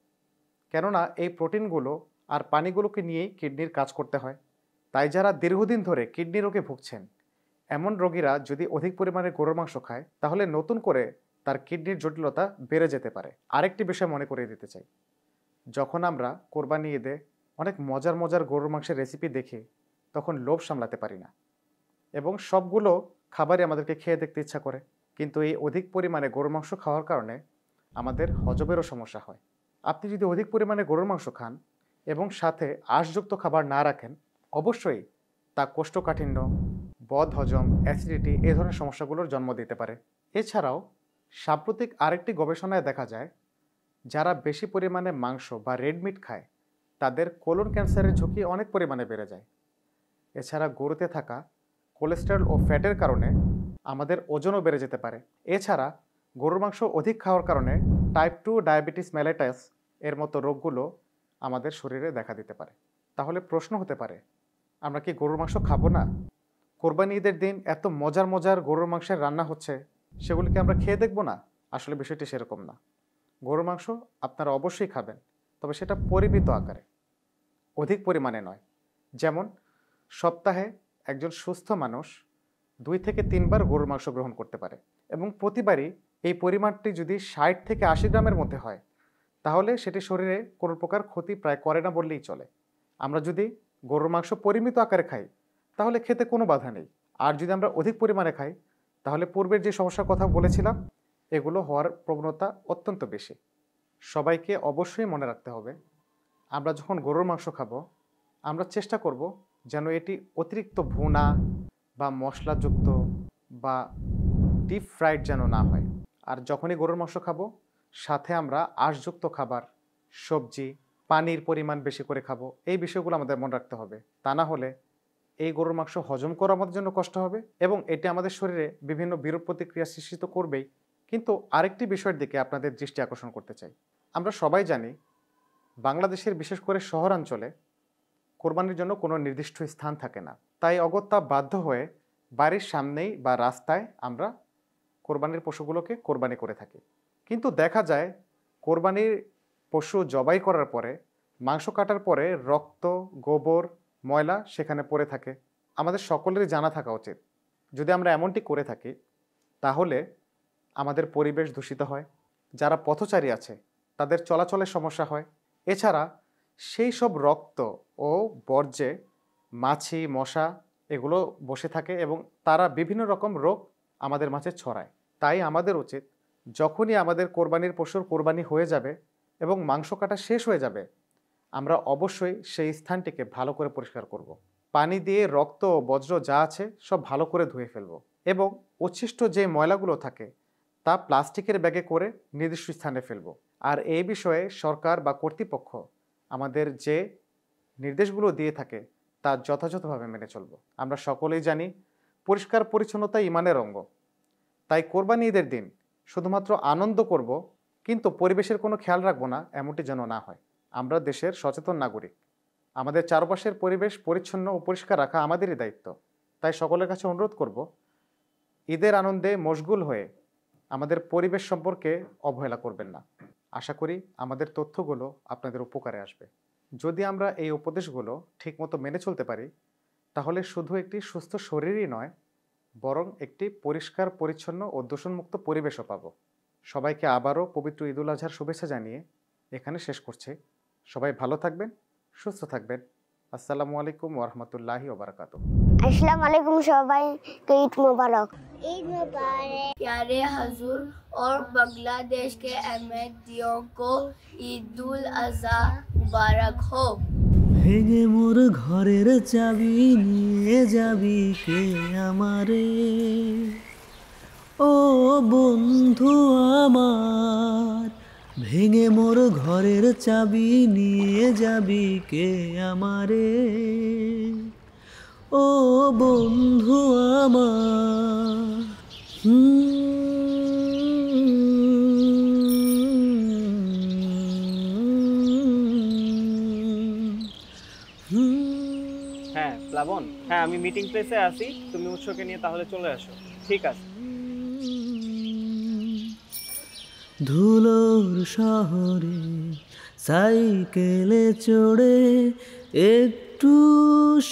কেননা এই প্রোটিনগুলো আর পানিগুলোকে নিয়েই কিডনির কাজ করতে হয়। তাই যারা দীর্ঘদিন ধরে কিডনি রোগে ভুগছেন, এমন রোগীরা যদি অধিক পরিমাণে গরুর মাংস খায়, তাহলে নতুন করে তার কিডনির জটিলতা বেড়ে যেতে পারে। আরেকটি বিষয় মনে করিয়ে দিতে চাই, যখন আমরা কোরবানি ঈদে অনেক মজার মজার গরুর মাংসের রেসিপি দেখি, তখন লোভ সামলাতে পারি না এবং সবগুলো খাবারই আমাদেরকে খেয়ে দেখতে ইচ্ছা করে। কিন্তু এই অধিক পরিমাণে গরুর মাংস খাওয়ার কারণে আমাদের হজমেরও সমস্যা হয়। আপনি যদি অধিক পরিমাণে গরুর মাংস খান এবং সাথে আঁশযুক্ত খাবার না রাখেন, অবশ্যই তা কোষ্ঠকাঠিন্য, বদহজম, অ্যাসিডিটি এই ধরনের সমস্যাগুলোর জন্ম দিতে পারে। এছাড়াও সাম্প্রতিক আরেকটি গবেষণায় দেখা যায়, যারা বেশি পরিমাণে মাংস বা রেড মিট খায় তাদের কোলন ক্যান্সারের ঝুঁকি অনেক পরিমাণে বেড়ে যায়। এছাড়া গরুতে থাকা কোলেস্টেরল ও ফ্যাটের কারণে আমাদের ওজনও বেড়ে যেতে পারে। এছাড়া গরুর মাংস অধিক খাওয়ার কারণে টাইপ 2 ডায়াবেটিস মেলাইটাস এর মতো রোগগুলো আমাদের শরীরে দেখা দিতে পারে। তাহলে প্রশ্ন হতে পারে, আমরা কি গরুর মাংস খাবো না? কোরবানি ঈদের দিন এত মজার মজার গরুর মাংসের রান্না হচ্ছে, সেগুলিকে আমরা খেয়ে দেখব না? আসলে বিষয়টি সেরকম না। গরুর মাংস আপনারা অবশ্যই খাবেন, তবে সেটা পরিমিত আকারে, অধিক পরিমাণে নয়। যেমন সপ্তাহে একজন সুস্থ মানুষ 2 থেকে 3 বার গরুর মাংস গ্রহণ করতে পারে এবং প্রতিবারই এই পরিমাণটি যদি 60 থেকে 80 গ্রামের মধ্যে হয়, তাহলে সেটি শরীরে কোনো প্রকার ক্ষতি প্রায় করে না বললেই চলে। আমরা যদি গরুর মাংস পরিমিত আকারে খাই, তাহলে খেতে কোনো বাধা নেই। আর যদি আমরা অধিক পরিমাণে খাই, তাহলে পূর্বের যে সমস্যার কথা বলেছিলাম এগুলো হওয়ার প্রবণতা অত্যন্ত বেশি। সবাইকে অবশ্যই মনে রাখতে হবে, আমরা যখন গরুর মাংস খাবো, আমরা চেষ্টা করব যেন এটি অতিরিক্ত ভুনা বা মশলাযুক্ত বা ডিপ ফ্রাইড যেন না হয়। আর যখনই গরুর মাংস খাবো, সাথে আমরা আঁশযুক্ত খাবার, সবজি, পানির পরিমাণ বেশি করে খাবো। এই বিষয়গুলো আমাদের মনে রাখতে হবে। তা না হলে এই গরুর মাংস হজম করা আমাদের জন্য কষ্ট হবে এবং এটি আমাদের শরীরে বিভিন্ন বিরূপ প্রতিক্রিয়া সৃষ্টি তো করবেই। কিন্তু আরেকটি বিষয়ের দিকে আপনাদের দৃষ্টি আকর্ষণ করতে চাই। আমরা সবাই জানি বাংলাদেশের বিশেষ করে শহরাঞ্চলে কোরবানির জন্য কোনো নির্দিষ্ট স্থান থাকে না, তাই অগত্যা বাধ্য হয়ে বাড়ির সামনেই বা রাস্তায় আমরা কোরবানির পশুগুলোকে কোরবানি করে থাকি। কিন্তু দেখা যায় কোরবানির পশু জবাই করার পরে, মাংস কাটার পরে রক্ত, গোবর, ময়লা সেখানে পড়ে থাকে। আমাদের সকলেরই জানা থাকা উচিত, যদি আমরা এমনটি করে থাকি তাহলে আমাদের পরিবেশ দূষিত হয়, যারা পথচারী আছে তাদের চলাচলের সমস্যা হয়। এছাড়া সেই সব রক্ত ও বর্জ্যে মাছি, মশা এগুলো বসে থাকে এবং তারা বিভিন্ন রকম রোগ আমাদের মাঝে ছড়ায়। তাই আমাদের উচিত যখনই আমাদের কোরবানির পশুর কোরবানি হয়ে যাবে এবং মাংস কাটা শেষ হয়ে যাবে, আমরা অবশ্যই সেই স্থানটিকে ভালো করে পরিষ্কার করব। পানি দিয়ে রক্ত ও বজ্র যা আছে সব ভালো করে ধুয়ে ফেলব এবং উচ্ছিষ্ট যে ময়লাগুলো থাকে তা প্লাস্টিকের ব্যাগে করে নির্দিষ্ট স্থানে ফেলব। আর এই বিষয়ে সরকার বা কর্তৃপক্ষ আমাদের যে নির্দেশগুলো দিয়ে থাকে তা যথাযথভাবে মেনে চলব। আমরা সকলেই জানি পরিষ্কার পরিচ্ছন্নতা ইমানের অঙ্গ। তাই কোরবানি ঈদের দিন শুধুমাত্র আনন্দ করব কিন্তু পরিবেশের কোনো খেয়াল রাখবো না, এমনটি যেন না হয়। আমরা দেশের সচেতন নাগরিক, আমাদের চারপাশের পরিবেশ পরিচ্ছন্ন ও পরিষ্কার রাখা আমাদেরই দায়িত্ব। তাই সকলের কাছে অনুরোধ করব, ঈদের আনন্দে মশগুল হয়ে আমাদের পরিবেশ সম্পর্কে অবহেলা করবেন না। আশা করি আমাদের তথ্যগুলো আপনাদের উপকারে আসবে। যদি আমরা এই উপদেশগুলো ঠিকমতো মেনে চলতে পারি তাহলে শুধু একটি সুস্থ শরীরই নয়, বরং একটি পরিষ্কার পরিচ্ছন্ন ও দূষণমুক্ত পরিবেশও পাব। সবাইকে আবারও পবিত্র ঈদ উল আজহার শুভেচ্ছা জানিয়ে এখানে শেষ করছি। সবাই ভালো থাকবেন, সুস্থ থাকবেন। আসসালামু আলাইকুম ওয়া রাহমাতুল্লাহি ওয়া বারাকাতুহু। अस्सलाम वालेकुम সবাইকে ঈদ মোবারক। ঈদ মোবারক। प्यारे हजूर और बांग्लादेश के अहमदियों को ईद उल अजहा मुबारक हो। ভেঙে মোর ঘরের চাবি নিয়ে যাবি কে আমারে, ও বন্ধু আমার। ভেঙে মোর ঘরের চাবি নিয়ে যাবি কে আমারে, ও বন্ধু আমার। হ্যাঁ প্লাবন, হ্যাঁ আমি মিটিং প্লেসে আছি, তুমি উৎসকে নিয়ে তাহলে চলে আসো। ঠিক আছে। ধুলোর শহরে সাইকেলে চড়ে একটু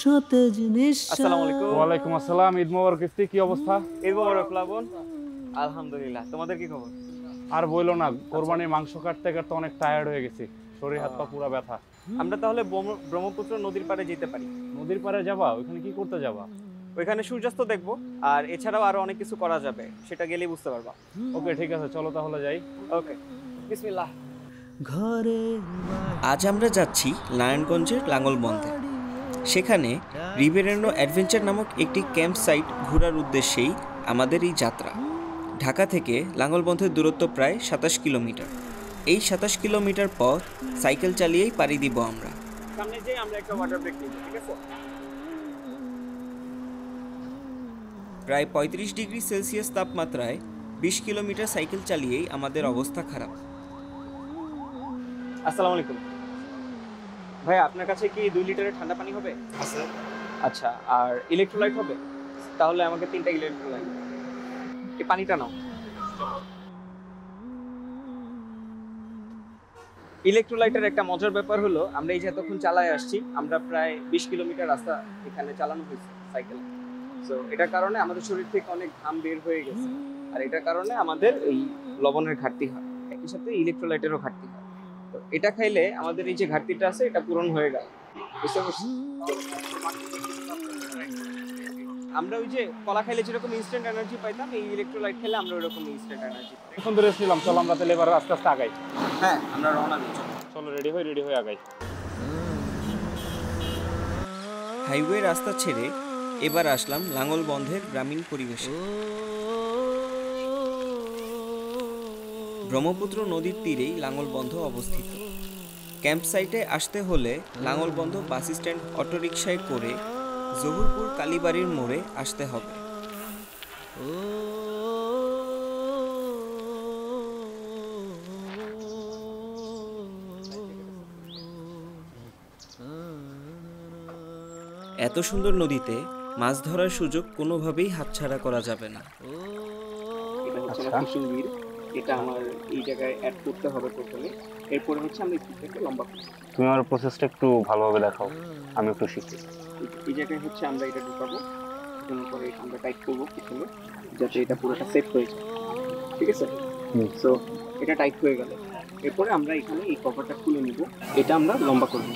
সতেজ নিঃশ্বাস। আসসালামু আলাইকুম। ওয়ালাইকুম আসসালাম। ঈদ মোবারক ইফতি, কি অবস্থা? ঈদ মোবারক প্লাবন। আলহামদুলিল্লাহ, তোমাদের কি খবর? আর বইলো না, কোরবানির মাংস কাটতে কাটতে অনেক টায়ার্ড হয়ে গেছি, শরীর হাত পা পুরো ব্যথা। আমরা তাহলে ব্রহ্মপুত্র নদীর পাড়ে যেতে পারি। নদীর পাড়ে যাবা? ওইখানে কি করতে যাবা? ওইখানে সূর্যাস্ত দেখবো, আর এছাড়াও আরো অনেক কিছু করা যাবে, সেটা গেলেই বুঝতে পারবা। ওকে ঠিক আছে, চলো তাহলে যাই। ওকে, বিসমিল্লাহ। আজ আমরা যাচ্ছি নারায়ণগঞ্জের লাঙ্গলবন্ধে। সেখানে রিবেরেনো অ্যাডভেঞ্চার নামক একটি ক্যাম্প সাইট ঘোরার উদ্দেশ্যেই আমাদের এই যাত্রা। ঢাকা থেকে লাঙ্গলবন্ধের দূরত্ব প্রায় 27 কিলোমিটার। এই 27 কিলোমিটার পথ সাইকেল চালিয়েই পাড়ি দিব আমরা। সামনে যেয়ে আমরা একটা ওয়াটার ব্রেক নিব, ঠিক আছে? প্রায় 35 ডিগ্রি সেলসিয়াস তাপমাত্রায় 20 কিলোমিটার সাইকেল চালিয়েই আমাদের অবস্থা খারাপ। আসসালামু আলাইকুম ভাই, আপনার কাছে কি 2 লিটারের ঠান্ডা পানি হবে? আছে। আচ্ছা, আর ইলেকট্রোলাইট হবে? তাহলে আমাকে 3টা ইলেকট্রোলাইট। এই পানিটা নাও। ইলেকট্রোলাইটের একটা মজার ব্যাপার হলো, আমরা এই যে এতক্ষণ চালায় আসছি, আমরা প্রায় 20 কিলোমিটার রাস্তা এখানে চালানো হয়েছে সাইকেলে। সো এটার কারণে আমাদের শরীর থেকে অনেক ঘাম বের হয়ে গেছে, আর এটার কারণে আমাদের এই লবণের ঘাটতি হয়, একই সাথে ইলেকট্রোলাইটেরও ঘাটতি হয়। তো এটা খাইলে আমাদের এই যে ঘাটতিটা আছে এটা পূরণ হয়ে গেল, বুঝতে পারছি? আমরা ওই যে কলা খাইলে যেরকম ইনস্ট্যান্ট এনার্জি পাইতাম, এই ইলেকট্রোলাইট খেলে আমরা ওইরকম ইনস্ট্যান্ট এনার্জি পাই। এখন তো রেস্ট নিলাম, চলো আমরা তাহলে এবার আস্তে আস্তে আগাই। হ্যাঁ, আমরা রওনা দিই। চলো রেডি হয়ে আগাই। হাইওয়ে রাস্তা ছেড়ে এবার আসলাম লাঙ্গলবন্ধের গ্রামীণ পরিবেশে। ব্রহ্মপুত্র নদীর তীরেই লাঙ্গলবন্ধ অবস্থিত। ক্যাম্প সাইটে আসতে হলে লাঙ্গলবন্ধ বাস স্ট্যান্ড অটোরিকশায় করে জহুরপুর কালীবাড়ির মোড়ে আসতে হবে। এত সুন্দর নদীতে মাছ ধরার সুযোগ কোনোভাবেই হাতছাড়া করা যাবে না। এটা হচ্ছে আমার ফিশিং গির, এটা আমার এই জায়গায় অ্যাড করতে হবে প্রথমে, এরপরে হচ্ছে আমরা স্পিডটাকে লম্বা করব। তুমি আমার প্রসেসটা একটু ভালোভাবে দেখাও, আমি একটু শিখতে চাই। এই জায়গায় হচ্ছে আমরা এটা ঢুকাবো, ঢুকানোর পরে আমরা টাইট করবো প্রথমে যাতে এটা পুরোটা সেট হয়ে যায়, ঠিক আছে? সো এটা টাইট হয়ে গেল, এরপরে আমরা এখানে এই কভারটা খুলে নিব, এটা আমরা লম্বা করব।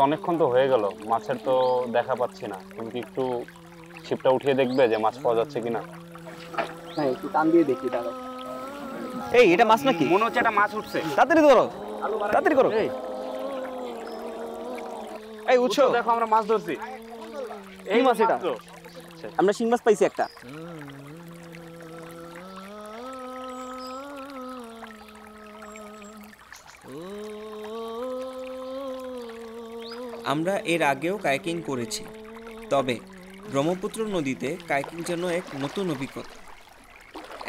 অনেকক্ষণ তো হয়ে গেল, মাছের তো দেখা পাচ্ছি না। তুমি কি একটু ছিপটা উঠিয়ে দেখবে যে মাছ পাওয়া যাচ্ছে কিনা? হ্যাঁ, একটু টান দিয়ে দেখি, দাঁড়াও। এই এটা মাছ নাকি? মনে হচ্ছে একটা মাছ উঠছে। তাড়াতাড়ি ধরো, তাড়াতাড়ি করো। এই উৎস দেখো, আমরা মাছ ধরছি। এই মাছ, এটা আমরা শিং মাছ পাইছি একটা। আমরা এর আগেও কায়াকিং করেছি, তবে ব্রহ্মপুত্র নদীতে কায়াকিং যেন এক নতুন অভিজ্ঞতা।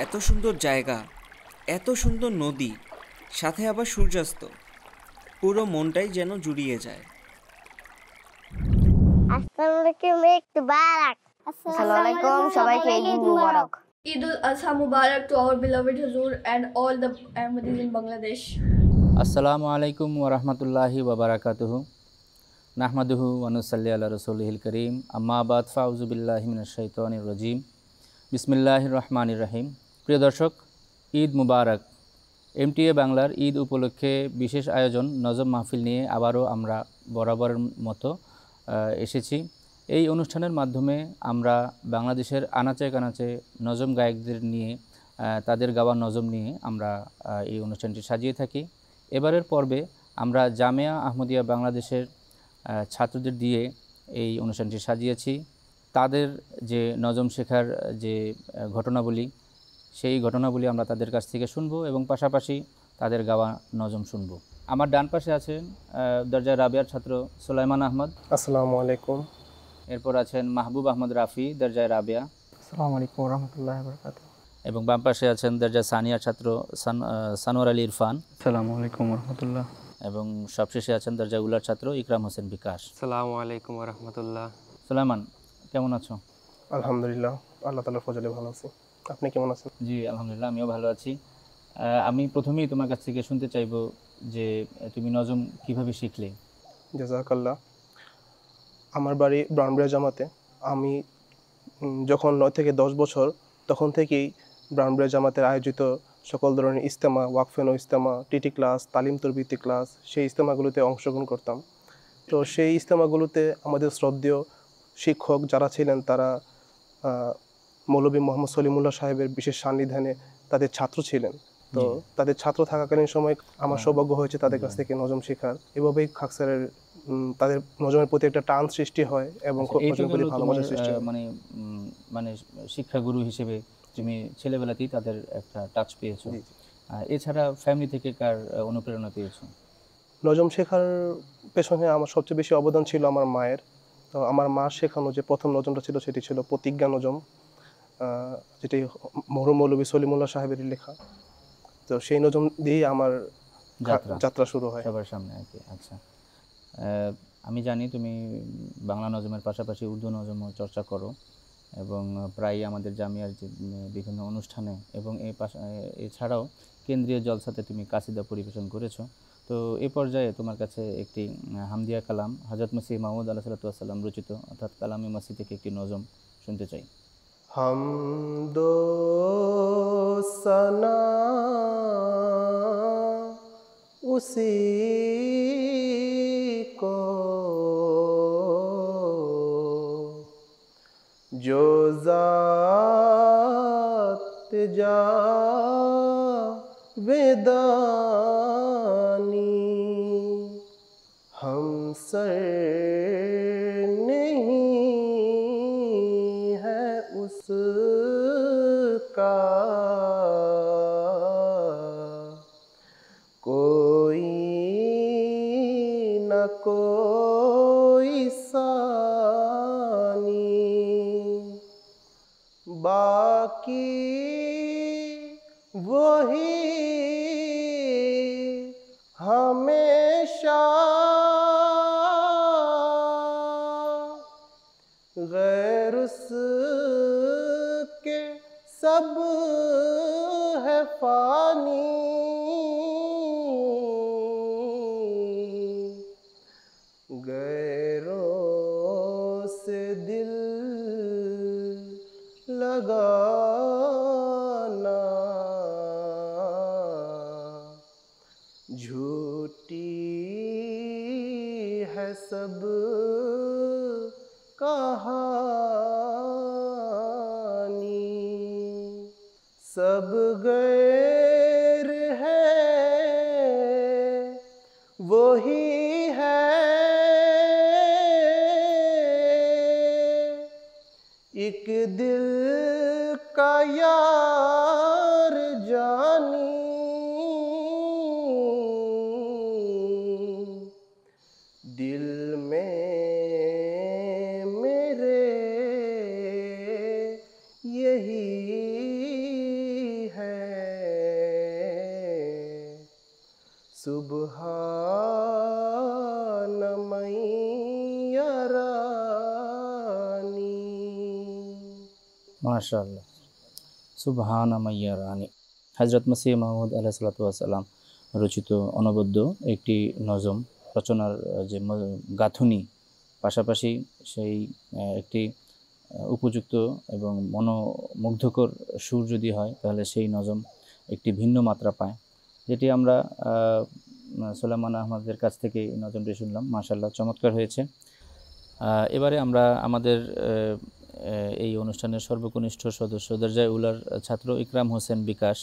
এত সুন্দর জায়গা, এত সুন্দর নদী, সাথে আবার সূর্যাস্ত, পুরো মনটাই যেন জুড়িয়ে যায়। আসসালামু আলাইকুম, সবাইকে ঈদ মুবারক। Eid al-Adha Mubarak to our beloved Huzur and all the Ahmadis in Bangladesh. আসসালামু আলাইকুম ওয়া রাহমাতুল্লাহি ওয়া বারাকাতুহু। নাহমাদুহু ওয়া নুসাল্লি আলা রাসূলিহিল কারীম। আম্মা বাদ, ফাউযু বিল্লাহি মিনাশ শাইতানির রাজীম। বিসমিল্লাহির রহমানির রহিম। প্রিয় দর্শক, ঈদ মুবারক। এমটিএ বাংলার ঈদ উপলক্ষে বিশেষ আয়োজন নজম মাহফিল নিয়ে আবারও আমরা বরাবরের মতো এসেছি। এই অনুষ্ঠানের মাধ্যমে আমরা বাংলাদেশের আনাচে কানাচে নজম গায়কদের নিয়ে, তাদের গাওয়া নজম নিয়ে আমরা এই অনুষ্ঠানটি সাজিয়ে থাকি। এবারের পর্বে আমরা জামিয়া আহমদিয়া বাংলাদেশের ছাত্রদের দিয়ে এই অনুষ্ঠানটি সাজিয়েছি। তাদের যে নজম শেখার যে ঘটনাবলী, সেই ঘটনাবলী আমরা তাদের কাছ থেকে শুনবো এবং পাশাপাশি তাদের গাওয়া নজম শুনবো। আমার ডান পাশে আছেন দরজা রাবিয়ার ছাত্র সুলাইমান আহমদ। আসসালামু আলাইকুম। এরপর আছেন মাহবুব আহমদ রাফি, দরজায় রাবিয়া। আসসালামু আলাইকুম ওয়া রাহমাতুল্লাহি ওয়া বারাকাতুহু। এবং বাম পাশে আছেন দরজা সানিয়ার ছাত্র সানোয়ার আলী ইরফান। আসসালামু আলাইকুম ওয়া রাহমাতুল্লাহ। এবং সবশেষে আছেন দরজা উলার ছাত্র ইকরাম হোসেন বিকাশ। আসসালামু আলাইকুম ওয়া রাহমাতুল্লাহ। সুলাইমান, কেমন আছো? আলহামদুলিল্লাহ, আল্লাহ তাআলার ফজলে ভালো আছি। আপনি কেমন আছেন? জি আলহামদুলিল্লাহ, আমিও ভালো আছি। আমি প্রথমেই তোমার কাছ থেকে শুনতে চাইবো যে তুমি নজম কিভাবে শিখলে? জাযাকাল্লাহ। আমার বাড়ি ব্রাউনবাড়িয়া জামাতে। আমি যখন 9 থেকে 10 বছর তখন থেকেই ব্রাউনবাড়িয়া জামাতের আয়োজিত সকল ধরনের ইজতেমা, ওয়াকফেনো ইজতেমা, টিটি ক্লাস, তালিম তরবিতি ক্লাস, সেই ইজতেমাগুলোতে অংশগ্রহণ করতাম। তো সেই ইজতেমাগুলোতে আমাদের শ্রদ্ধেয় শিক্ষক যারা ছিলেন তারা মৌলভী মোহাম্মদ সলিমুল্লাহ সাহেবের বিশেষ সান্নিধ্যানে তাদের ছাত্র ছিলেন। তো তাদের ছাত্র থাকাকালীন সময় আমার সৌভাগ্য হয়েছে তাদের কাছ থেকে নজম শেখার। এভাবেই খাকসারের তাদের নজমের প্রতি একটা টান সৃষ্টি হয় এবং নজমের প্রতি ভালোবাসা সৃষ্টি হয়। মানে শিক্ষাগুরু হিসেবে তুমি ছেলেবেলাতেই তাদের একটা টাচ পেয়েছো। এছাড়া ফ্যামিলি থেকে কার অনুপ্রেরণা পেয়েছো? নজম শেখার পেছনে আমার সবচেয়ে বেশি অবদান ছিল আমার মায়ের। তো আমার মা শেখানো যে প্রথম নজমটা ছিল সেটি ছিল প্রতিজ্ঞা নজম, যেটি মরহুম মৌলভী সলিমুল্লাহ সাহেবের লেখা। তো সেই নজম দিয়েই আমার যাত্রা শুরু হয় সবার সামনে আর কি। আচ্ছা, আমি জানি তুমি বাংলা নজমের পাশাপাশি উর্দু নজমও চর্চা করো এবং প্রায়ই আমাদের জামিয়ার যে বিভিন্ন অনুষ্ঠানে এবং এছাড়াও কেন্দ্রীয় জলসাতে তুমি কাসিদা পরিবেশন করেছো। তো এই পর্যায়ে তোমার কাছে একটি হামদিয়া কালাম হযরত মসিহ মাউদ আলাইহিস সালাম রচিত অর্থাৎ কালামে মসিহ থেকে একটি নজম শুনতে চাই। হামদো সানা উসি কো जो ज़ात जावेदानी हमसर नहीं है उसका कोई न कोई सानी बाकी बाकी वही हमेशा गैर उसके सब है फानी गैरों से दिल लगाना झूठी है सब कहानी सब गैर है वही है एक दिल का यार जानी दिल में मेरे यही है सुबहान मैया रानी। মাশাআল্লাহ, সুবহানা মাইয়া রানী। হযরত মসিহ মাউদ আলাইহিস সালাতু ওয়াস সালাম রচিত অনবদ্য একটি নজম রচনার যে গাঁথুনি, পাশাপাশি সেই একটি উপযুক্ত এবং মনোমুগ্ধকর সুর যদি হয় তাহলে সেই নজম একটি ভিন্ন মাত্রা পায়, যেটি আমরা সুলাইমান আহমদের কাছ থেকে এই নজমটি শুনলাম। মাশাআল্লাহ, চমৎকার হয়েছে। এবারে আমরা আমাদের এই অনুষ্ঠানের সর্বকনিষ্ঠ সদস্য দরজায়ে উলার ছাত্র ইকরাম হোসেন বিকাশ,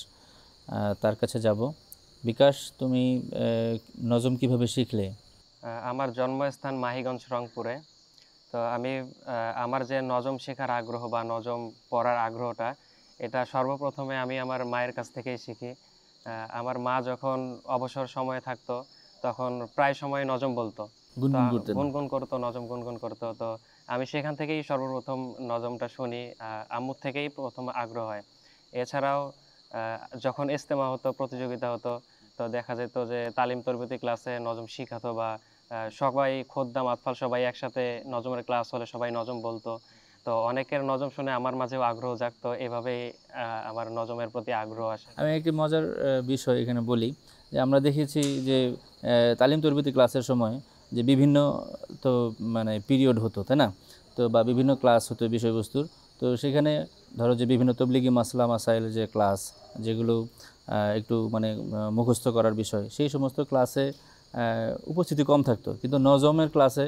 তার কাছে যাব। বিকাশ, তুমি নজম কিভাবে শিখলে? আমার জন্মস্থান মাহিগঞ্জ রংপুরে। তো আমি আমার যে নজম শেখার আগ্রহ বা নজম পড়ার আগ্রহটা, এটা সর্বপ্রথমে আমি আমার মায়ের কাছ থেকেই শিখি। আমার মা যখন অবসর সময়ে থাকতো তখন প্রায় সময় নজম বলতো, গুনগুন করতো, নজম গুনগুন করতো। তো আমি সেখান থেকেই সর্বপ্রথম নজমটা শুনি, আম্মুর থেকেই প্রথম আগ্রহ হয়। এছাড়াও যখন ইজতেমা হতো, প্রতিযোগিতা হতো, তো দেখা যেত যে তালিম তরবিতি ক্লাসে নজম শিখাতো বা সবাই খোদ্দাম আতফাল সবাই একসাথে নজমের ক্লাস হলে সবাই নজম বলতো। তো অনেকের নজম শুনে আমার মাঝেও আগ্রহ জাগতো, এভাবেই আমার নজমের প্রতি আগ্রহ আসে। আমি একটি মজার বিষয় এখানে বলি যে আমরা দেখেছি যে তালিম তরবিতি ক্লাসের সময় যে বিভিন্ন তো মানে পিরিয়ড হতো, তাই না? তো বা বিভিন্ন ক্লাস হতো বিষয়বস্তুর, তো সেখানে ধরো যে বিভিন্ন তবলিগি মাসলা মাসাইল যে ক্লাস, যেগুলো একটু মানে মুখস্থ করার বিষয়, সেই সমস্ত ক্লাসে উপস্থিতি কম থাকতো, কিন্তু নজমের ক্লাসে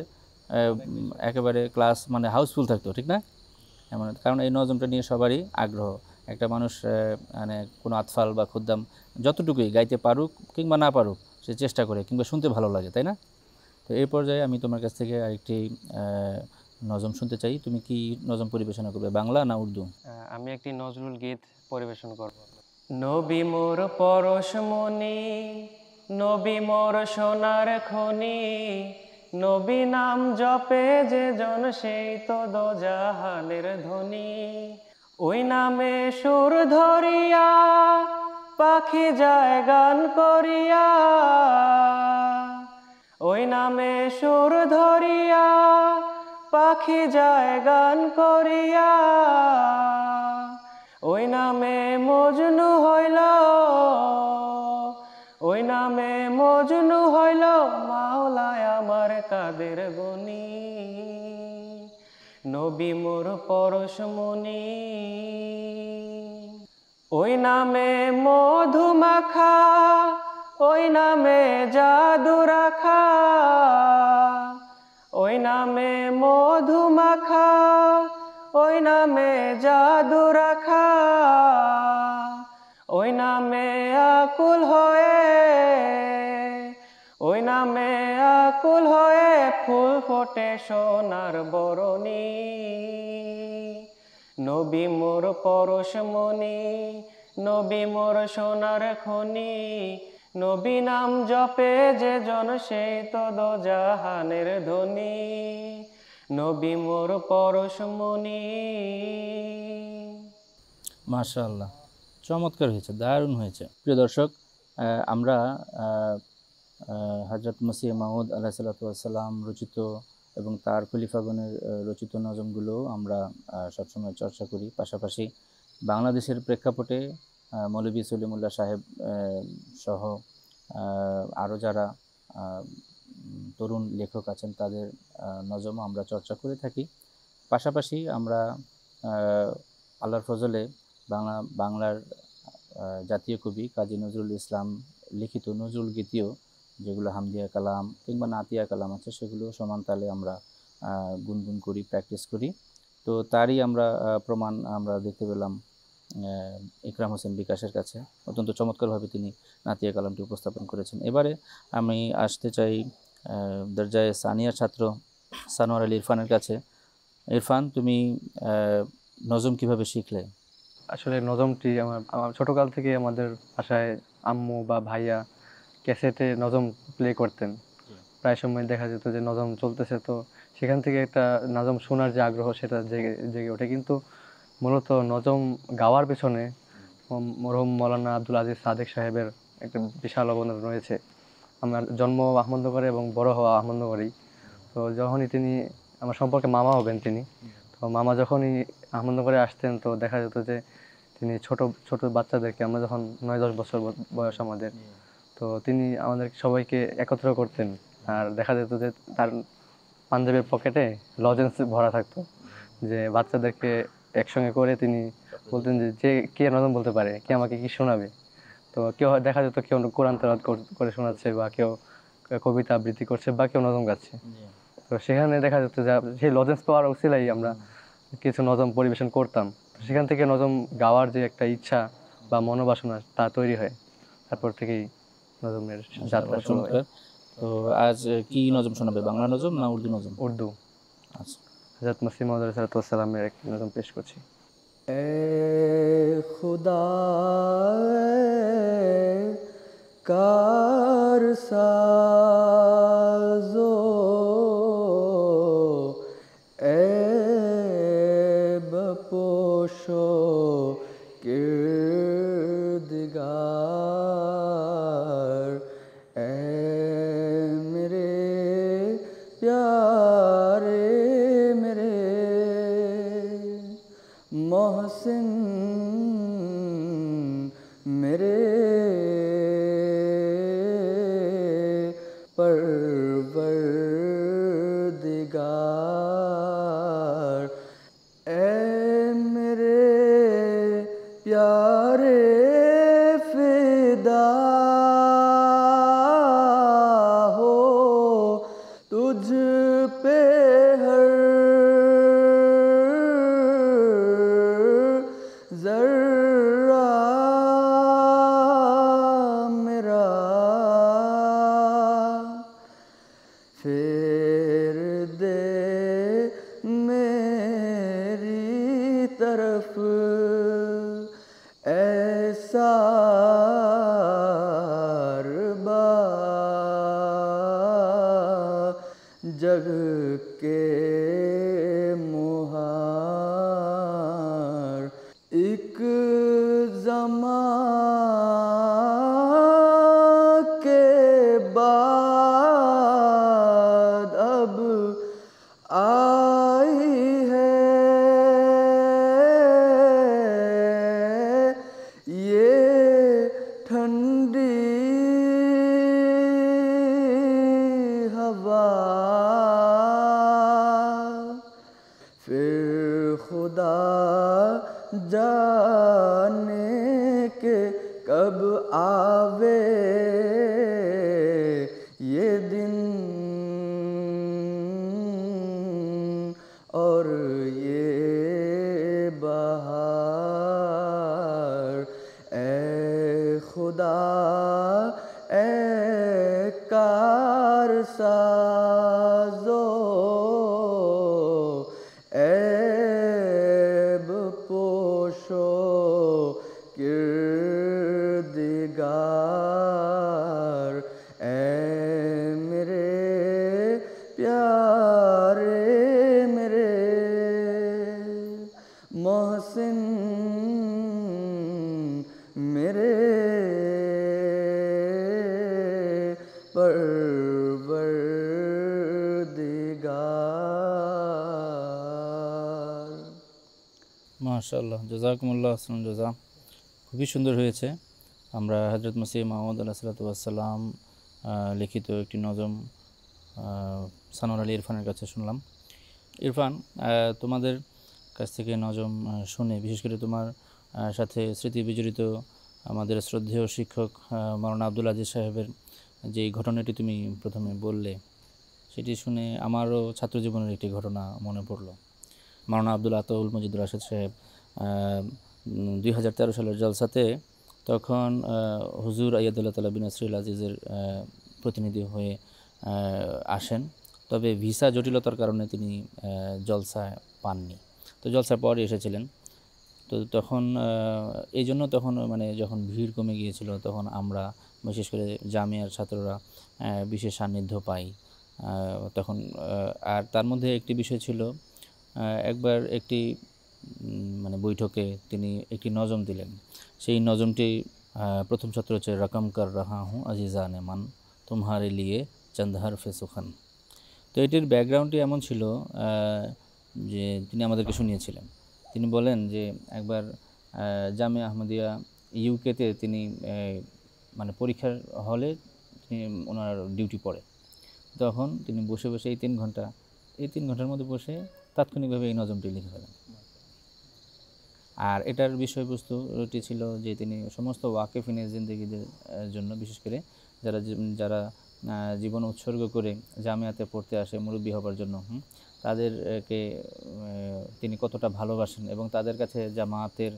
একেবারে ক্লাস মানে হাউসফুল থাকতো, ঠিক না? এমন কারণ এই নজমটা নিয়ে সবারই আগ্রহ। একটা মানুষ মানে কোনো আতফাল বা খুদ্দাম যতটুকুই গাইতে পারুক কিংবা না পারুক, সে চেষ্টা করে কিংবা শুনতে ভালো লাগে, তাই না? তো এই পর্যায়ে আমি তোমার কাছ থেকে আরেকটি নজম শুনতে চাই। তুমি কি নজম পরিবেশনা করবে, বাংলা না উর্দু? আমি একটি নজরুল গীত পরিবেশন করব। নবী মোর পরশমণি, নবী মোর সোনার খনি, নবী নাম জপে যে জন সেই তো দোজাহানের ধনী। ওই নামে সুর ধরিয়া পাখি যায় গান করিয়া, ওই নামে সুর ধরিয়া পাখি যায় গান করিয়া, ওই নামে মজনু হইল, ওই নামে মজনু হইল মাওলায় আমার কাদের গনি। নবী মোর পরশমণি, ওই নামে মধু মাখা, ওই নামে জাদু রাখা, ওই নামে মধু মাখা, ওই নামে জাদু রাখা, ওই নামে আকুল হয়ে, ওই নামে আকুল হয়ে ফুল ফোটে সোনার বরণী। নবী মোর পরশমণি, নবী মোর সোনার খনি, নবী নাম জপে যে জন সেই তো দোজাহানের ধনী। নবী মোর পরশমণি। মাশাআল্লাহ, চমৎকার হয়েছে, দারুণ হয়েছে। প্রিয় দর্শক, আমরা হযরত মসিহ মাউদ আলাইহিসসালাম রচিত এবং তার খলিফাগণের রচিত নজমগুলো আমরা সবসময় চর্চা করি। পাশাপাশি বাংলাদেশের প্রেক্ষাপটে মৌলভী সলিমুল্লাহ সাহেব সহ আরও যারা তরুণ লেখক আছেন তাদের নজমও আমরা চর্চা করে থাকি। পাশাপাশি আমরা আল্লাহর ফজলে বাংলার জাতীয় কবি কাজী নজরুল ইসলাম লিখিত নজরুল গীতিও, যেগুলো হামদিয়া কালাম কিংবা নাতিয়া কালাম আছে, সেগুলো সমান তালে আমরা গুনগুন করি, প্র্যাকটিস করি। তো তারই আমরা প্রমাণ আমরা দেখতে পেলাম ইকরাম হোসেন বিকাশের কাছে। অত্যন্ত চমৎকারভাবে তিনি নাতিয়া কালামটি উপস্থাপন করেছেন। এবারে আমি আসতে চাই দরজায় সানিয়ার ছাত্র সানোয়ার আলী ইরফানের কাছে। ইরফান, তুমি নজম কিভাবে শিখলে? আসলে নজমটি আমার ছোটকাল থেকে আমাদের বাসায় আম্মু বা ভাইয়া ক্যাসেটে নজম প্লে করতেন। প্রায় সময় দেখা যেত যে নজম চলতেছে, তো সেখান থেকে একটা নজম শোনার যে আগ্রহ সেটা জেগে ওঠে। কিন্তু মূলত নজম গাওয়ার পেছনে মরহুম মৌলানা আব্দুল আজিজ সাদেক সাহেবের একটা বিশাল অবদান রয়েছে। আমার জন্ম আহমদনগরে এবং বড় হওয়া আহমদনগরেই। তো যখনই তিনি আমার সম্পর্কে মামা হবেন তিনি, তো মামা যখনই আহমদনগরে আসতেন তো দেখা যেত যে তিনি ছোট ছোট বাচ্চাদেরকে, আমরা যখন 9-10 বছর বয়স আমাদের, তো তিনি আমাদের সবাইকে একত্র করতেন। আর দেখা যেত যে তার পাঞ্জাবের পকেটে লজেন্স ভরা থাকতো, যে বাচ্চাদেরকে একসঙ্গে করে তিনি বলতেন যে কে নজম বলতে পারে, কে আমাকে কি শোনাবে। তো কেউ দেখা যেত কেউ কোরআন তেলাওয়াত করে শোনাচ্ছে, বা কেউ কবিতা আবৃত্তি করছে, বা কেউ নজম গাচ্ছে। তো সেখানে দেখা যেত যে সেই লজেন্স পাওয়ার উসিলাই আমরা কিছু নজম পরিবেশন করতাম। সেখান থেকে নজম গাওয়ার যে একটা ইচ্ছা বা মনোবাসনা তা তৈরি হয়। তারপর থেকেই নজমের যাত্রা শুরু হয়। তো আজ কি নজম শোনাবে, বাংলা নজম না উর্দু নজম? উর্দু। আচ্ছা, হযরত মসিহ মাউদ আলাইহিসসালামের এক নজম পেশ করছি। এ খুদা কার সাজো এ বপোশো কিরদগার এ মেরে প্যারে মেরে मोहसिन मेरे परवरदिगार ए मेरे प्यारे फिदा हो तुझ पे हर जर्रा मेरा फेर दे मेरी तरफ ऐसा जग के मुहार एक ज़मा के बाद अब आई है ये ठंडी हवा फिर खुदा जाने के कब आवे ये दिन और ये बहार ए खुदा ए कारसाजो ऐब पोशो किरदगार ऐ मेरे प्यारे मेरे मोहसिन মাশাআল্লাহ, জাযাকুমুল্লাহ আহসানুল জাযা। খুবই সুন্দর হয়েছে। আমরা হযরত মসিহ মাউদ আলাইহিস সালাতু ওয়াস সালাম লিখিত একটি নজম সানোয়ার আলী ইরফানের কাছে শুনলাম। ইরফান, তোমাদের কাছ থেকে নজম শুনে, বিশেষ করে তোমার সাথে স্মৃতি বিজড়িত আমাদের শ্রদ্ধেয় শিক্ষক মাওলানা আব্দুল আজিজ সাহেবের যেই ঘটনাটি তুমি প্রথমে বললে, সেটি শুনে আমারও ছাত্র জীবনের একটি ঘটনা মনে পড়লো। মাওলানা আব্দুল আতাউল মজিদ রাশেদ সাহেব 2013 সালের জলসাতে তখন হুজুর আইয়াদুল্লাহ তাআলা বিন নাসরিল আজিজের প্রতিনিধি হয়ে আসেন, তবে ভিসা জটিলতার কারণে তিনি জলসায় পাননি। তো জলসার পরে এসেছিলেন। তো তখন এই জন্য তখন মানে যখন ভিড় কমে গিয়েছিল, তখন আমরা বিশেষ করে জামিয়ার ছাত্ররা বিশেষ সান্নিধ্য পাই তখন। আর তার মধ্যে একটি বিষয় ছিল, একবার একটি মানে বৈঠকে তিনি একটি নজম দিলেন। সেই নজমটি প্রথম ছাত্র হচ্ছে রকম কর রাহা হুঁ আজিজানে মান তুমহারে লিয়ে চন্দহার ফে সুখান। তো এটির ব্যাকগ্রাউন্ডটি এমন ছিল যে তিনি আমাদেরকে শুনিয়েছিলেন। তিনি বলেন যে একবার জামিয়া আহমদিয়া ইউকেতে তিনি মানে পরীক্ষার হলে তিনি ওনার ডিউটি পড়ে, তখন তিনি বসে বসে এই 3 ঘন্টার মধ্যে বসে তাৎক্ষণিকভাবে এই নজমটি লিখে ফেলেন। আর এটার বিষয়বস্তুটি ছিল যে তিনি সমস্ত ওয়াকিফিনে জিন্দেগিদের জন্য, বিশেষ করে যারা জীবন উৎসর্গ করে জামিয়াতে পড়তে আসে মুরব্বী হবার জন্য, তাদেরকে তিনি কতটা ভালোবাসেন এবং তাদের কাছে জামায়াতের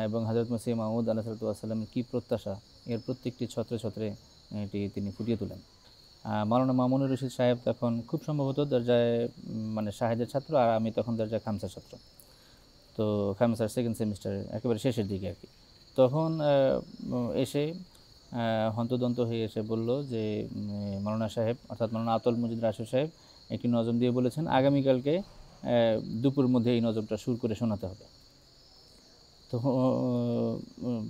এবং হযরত মসিহ মাউদ আলাইহিস সালাতু ওয়াস সালামের কী প্রত্যাশা, এর প্রত্যেকটি ছত্রে ছত্রে এটি তিনি ফুটিয়ে তোলেন। মাওলানা মামুনুর রশিদ সাহেব তখন খুব সম্ভবত দরজায় মানে শাহেদের ছাত্র, আর আমি তখন দরজায় খামসার ছাত্র। তো খামসার 2nd সেমিস্টারের একেবারে শেষের দিকে আর কি। তখন এসে হন্তদন্ত হয়ে এসে বলল যে মাওলানা সাহেব, অর্থাৎ মাওলানা আতাউল মজিদ রাশেদ সাহেব একটি নজম দিয়ে বলেছেন আগামীকালকে দুপুর মধ্যে এই নজমটা সুর করে শোনাতে হবে।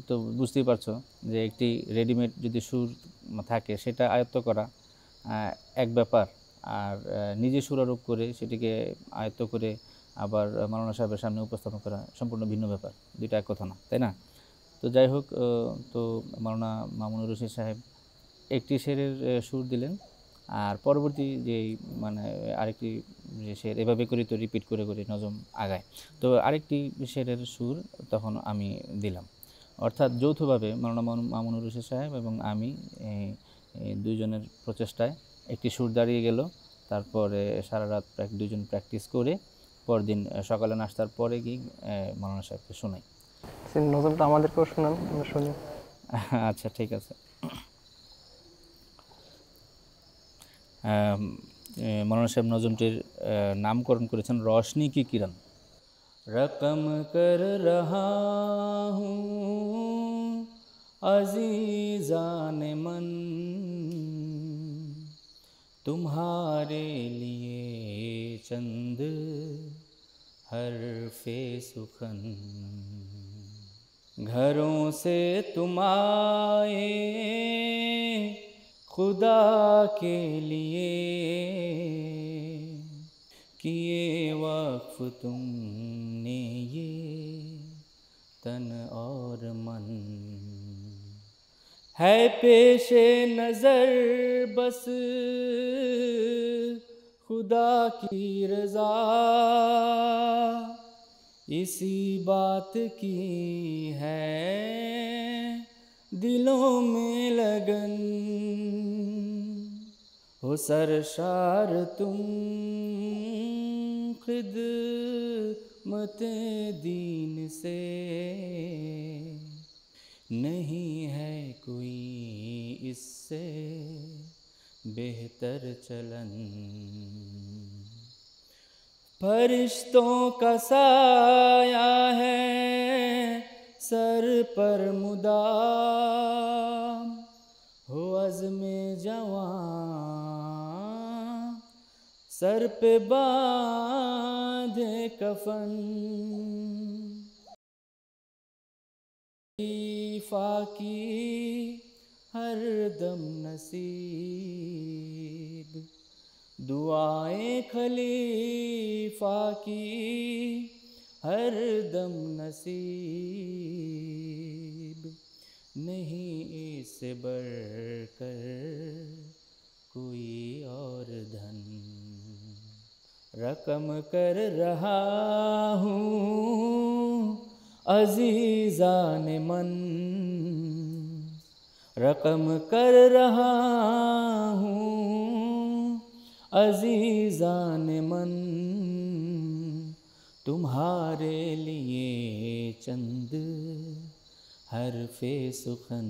তো বুঝতেই পারছো যে একটি রেডিমেড যদি সুর থাকে সেটা আয়ত্ত করা এক ব্যাপার, আর নিজে সুরারোপ করে সেটিকে আয়ত্ত করে আবার মাওলানা সাহেবের সামনে উপস্থাপন করা সম্পূর্ণ ভিন্ন ব্যাপার, দুইটা এক কথা না, তাই না? তো যাই হোক, তো মাওলানা মামুনুর রশিদ সাহেব একটি শেরের সুর দিলেন, আর পরবর্তী যেই মানে আরেকটি যে শের এভাবে করে তো রিপিট করে করে নজম আগায়। তো আরেকটি শেরের সুর তখন আমি দিলাম, অর্থাৎ যৌথভাবে মাওলানা মামুনুর রশিদ সাহেব এবং আমি দুইজনের প্রচেষ্টায় একটি সুর দাঁড়িয়ে গেল। তারপরে সারা রাত দুইজন প্র্যাকটিস করে পরদিন সকালে নাস্তার পরে গিয়ে মাওলানা সাহেবকে শোনাই। নজমটা আমাদেরকেও শোনান, আমরা শুনি। আচ্ছা, ঠিক আছে। মাওলানা সাহেব নজমটির নামকরণ করেছেন রোশনি কি কিরণ। রকম কর রহা হুঁ আজিজানে মন तुम्हारे लिए चंद हरफे सुखन, घरों से तुम आए खुदा के लिए, किए वक्फ तुमने ये तन और मन, है पेशे नज़र बस खुदा की रज़ा, इसी बात की है दिलों में लगन, हो सरशार तुम खिदमत दीन से, नहीं है कोई इससे बेहतर चलन, फरिश्तों का साया है सर पर मुदाम, हो अज़्मे जवां सर पे बांधे कफन, फाकी हर दम नसीब, दुआएं खलीफा की हर दम नसीब नहीं इससे बढ़कर कोई और धन रकम कर रहा हूँ अजीज़ान मन रकम कर रहा हूँ अजीज़ान मन तुम्हारे लिए चंद हरफे सुखन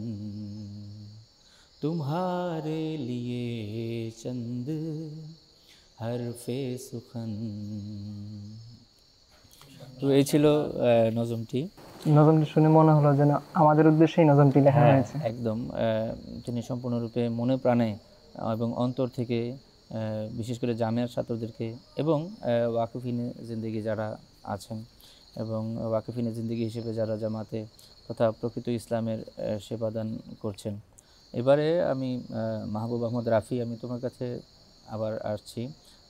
तुम्हारे लिए चंद हरफे सुखन। তো এই ছিল নজমটি। নজমটি শুনে মনে হলো যেন আমাদের উদ্দেশ্যেই নজমটি লেখা হয়েছে। একদম তিনি সম্পূর্ণরূপে মনে প্রাণে এবং অন্তর থেকে বিশেষ করে জামিয়ার ছাত্রদেরকে এবং ওয়াকিফিনে জিন্দেগি যারা আছেন এবং ওয়াকিফিনে জিন্দেগি হিসেবে যারা জামাতে তথা প্রকৃত ইসলামের সেবাদান করছেন। এবারে আমি মাহবুব আহমদ রাফি, আমি তোমার কাছে আবার আসছি।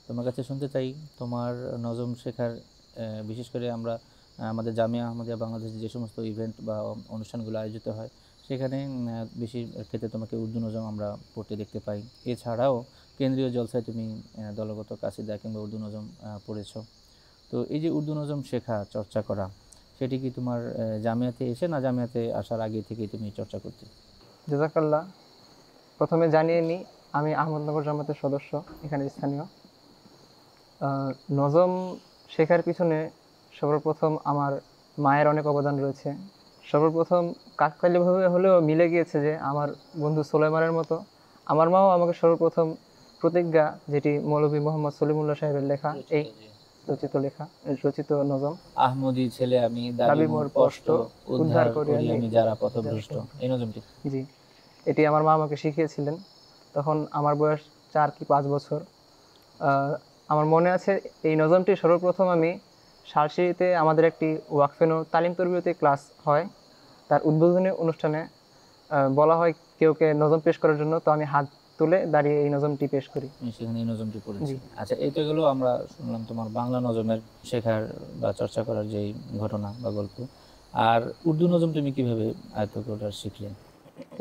তোমার কাছে শুনতে চাই তোমার নজম শেখার, বিশেষ করে আমরা আমাদের জামিয়া আহমদিয়া বাংলাদেশে যে সমস্ত ইভেন্ট বা অনুষ্ঠানগুলো আয়োজিত হয় সেখানে বেশি ক্ষেত্রে তোমাকে উর্দু নজম আমরা পড়তে দেখতে পাই। এছাড়াও কেন্দ্রীয় জলসায় তুমি দলগত কাসিদা কিংবা উর্দু নজম পড়েছ। তো এই যে উর্দু নজম শেখা, চর্চা করা, সেটি কি তোমার জামিয়াতে এসে না জামিয়াতে আসার আগে থেকেই তুমি চর্চা করতে? জাযাকাল্লাহ। প্রথমে জানিয়ে নিই, আমি আহমদনগর জামাতের সদস্য, এখানে স্থানীয়। নজম শেখার পিছনে সর্বপ্রথম আমার মায়ের অনেক অবদান রয়েছে। সর্বপ্রথম কাকতালীয়ভাবে হলেও মিলে গিয়েছে যে আমার বন্ধু সুলাইমানের মতো আমার মাও আমাকে সর্বপ্রথম প্রতিজ্ঞা, যেটি মৌলভী মোহাম্মদ সলিমুল্লাহ সাহেবের লেখা, এই রচিত নজম, আহমদি ছেলে আমি দাবি মোর কষ্ট উদ্ধার করি আমি যারা পথভ্রষ্ট, এই নজমটি। জি, এটি আমার মা আমাকে শিখিয়েছিলেন। তখন আমার বয়স 4 কি 5 বছর। আমার মনে আছে এই নজমটি সর্বপ্রথম আমি সারসিতে আমাদের একটি ওয়াকফেনো তালিম তরবিয়তি ক্লাস হয়, তার উদ্বোধনী অনুষ্ঠানে বলা হয় কেউকে নজম পেশ করার জন্য, তো আমি হাত তুলে দাঁড়িয়ে এই নজমটি পেশ করি। সেখানে এই নজমটি পড়েছি। আচ্ছা, এইটা গেলো আমরা শুনলাম তোমার বাংলা নজমের শেখার বা চর্চা করার যেই ঘটনা বা গল্প। আর উর্দু নজম তুমি কিভাবে আয়ত্ত করার শিখলে?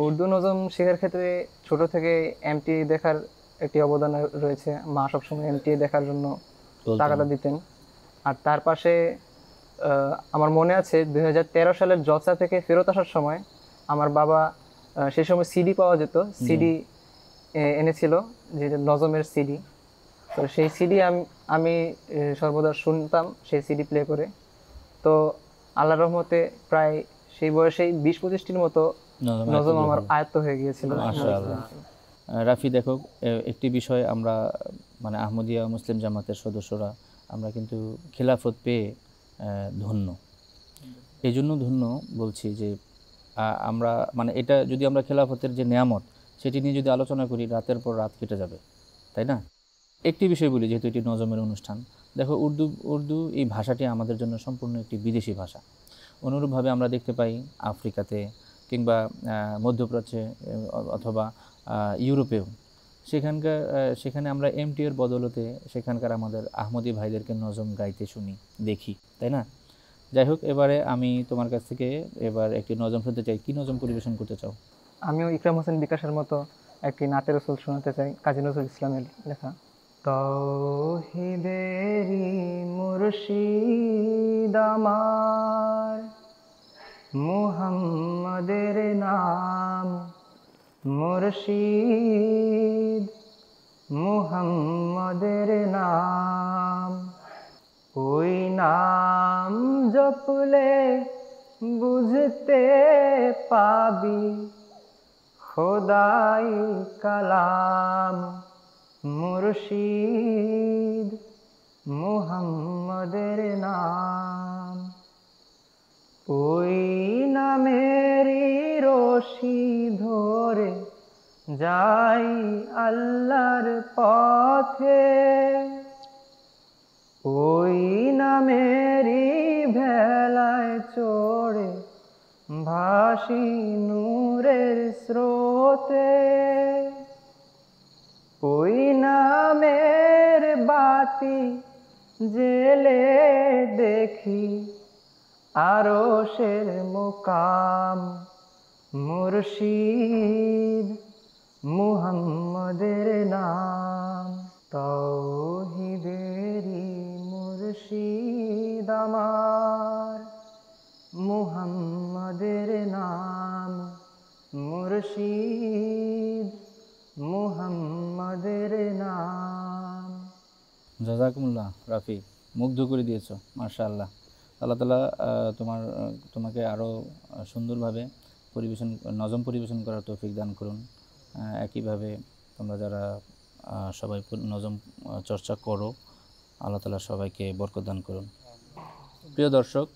উর্দু নজম শেখার ক্ষেত্রে ছোট থেকে এমটি দেখার একটি অবদান রয়েছে। মা সবসময় এমটি দেখার জন্য টাকাটা দিতেন। আর তার পাশে আমার মনে আছে 2013 সালের জলসা থেকে ফেরত আসার সময় আমার বাবা, সেই সময় সিডি পাওয়া যেত, সিডি এনেছিল, যে নজমের সিডি। তো সেই সিডি আমি সর্বদা শুনতাম, সেই সিডি প্লে করে। তো আল্লাহর রহমতে প্রায় সেই বয়সেই 20-25টির মতো নজম আমার আয়ত্ত হয়ে গিয়েছিল। মাশাআল্লাহ। রাফি, দেখো, একটি বিষয় আমরা মানে আহমদিয়া মুসলিম জামাতের সদস্যরা আমরা কিন্তু খেলাফত পেয়ে ধন্য। এই জন্য ধন্য বলছি যে আমরা মানে এটা যদি আমরা খেলাফতের যে নেয়ামত সেটি নিয়ে যদি আলোচনা করি রাতের পর রাত কেটে যাবে, তাই না? একটি বিষয় বলি, যেহেতু এটি নজমের অনুষ্ঠান, দেখো উর্দু এই ভাষাটি আমাদের জন্য সম্পূর্ণ একটি বিদেশি ভাষা। অনুরূপভাবে আমরা দেখতে পাই আফ্রিকাতে কিংবা মধ্যপ্রাচ্যে অথবা ইউরোপেও, সেখানে আমরা এমটিএর বদলতে সেখানকার আমাদের আহমদি ভাইদেরকে নজম গাইতে শুনি, দেখি, তাই না? যাই হোক, এবারে আমি তোমার কাছ থেকে এবার একটি নজম শুনতে চাই। কি নজম পরিবেশন করতে চাও? আমিও ইকরাম হোসেন বিকাশের মতো একটি নাতের রসুল শোনাতে চাই, কাজী নজরুল ইসলামের লেখা। তৌহিদেরি মুর্শিদ আমার, মুহাম্মাদের নাম মুর্শিদ, মুহাম্মাদের নাম, ওই নাম জপলে বুঝতে পাবি খোদাই কালাম, মুর্শিদ, মুহাম্মাদের নাম, ওই নামেরই রশি ধরে যাই আল্লাহর পথে, ওই নামেরই ভেলায় চড়ে ভাসি নূরের স্রোতে, ওই নামের বাতি জেলে দেখি আরশের মুকাম, মুর্শিদ মুহাম্মদের নাম। তাওহীদেরই মুর্শিদ আমার, মুহাম্মদের নাম মুর্শিদ মুহাম্মদের নাম। জাযাকুমুল্লাহ রাফি, মুগ্ধ করে দিয়েছো মাশাআল্লাহ। আল্লাহ তাআলা তোমাকে আরও সুন্দরভাবে নজম পরিবেশন করার তৌফিক দান করুন। একইভাবে তোমরা যারা সবাই নজম চর্চা করো, আল্লাহ তাআলা সবাইকে বরকত দান করুন। প্রিয় দর্শক,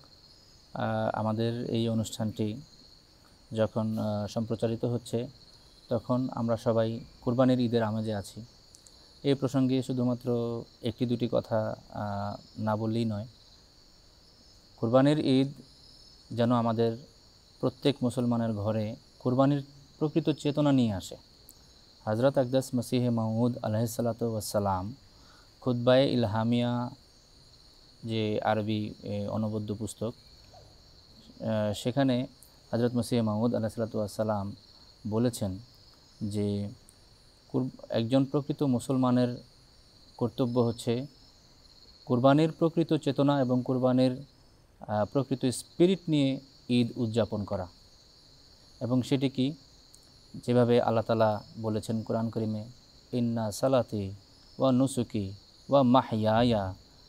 আমাদের এই অনুষ্ঠানটি যখন সম্প্রচারিত হচ্ছে তখন আমরা সবাই কুরবানির ঈদের আমেজে আছি। এই প্রসঙ্গে শুধুমাত্র একটি দুটি কথা না বললেই নয়। কুরবানির ঈদ যেন আমাদের প্রত্যেক মুসলমানের ঘরে কুরবানির প্রকৃত চেতনা নিয়ে আসে। হযরত আকদাস মসিহে মাউউদ আলাইহিসসালাতু ওয়াসসালাম খুতবায়ে ইলহামিয়া, যে আরবি অনবদ্য পুস্তক, সেখানে হযরত মসিহে মাউউদ আলাইহিসসালাতু ওয়াসসালাম বলেছেন যে একজন প্রকৃত মুসলমানের কর্তব্য হচ্ছে কুরবানির প্রকৃত চেতনা এবং কুরবানির প্রকৃত স্পিরিট নিয়ে ঈদ উদযাপন করা। এবং সেটি কি, যেভাবে আল্লাহ তাআলা বলেছেন কোরআন কারীমে, ইন্না সালাতি ওয়া নুসুকি ওয়া মাহইয়ায়া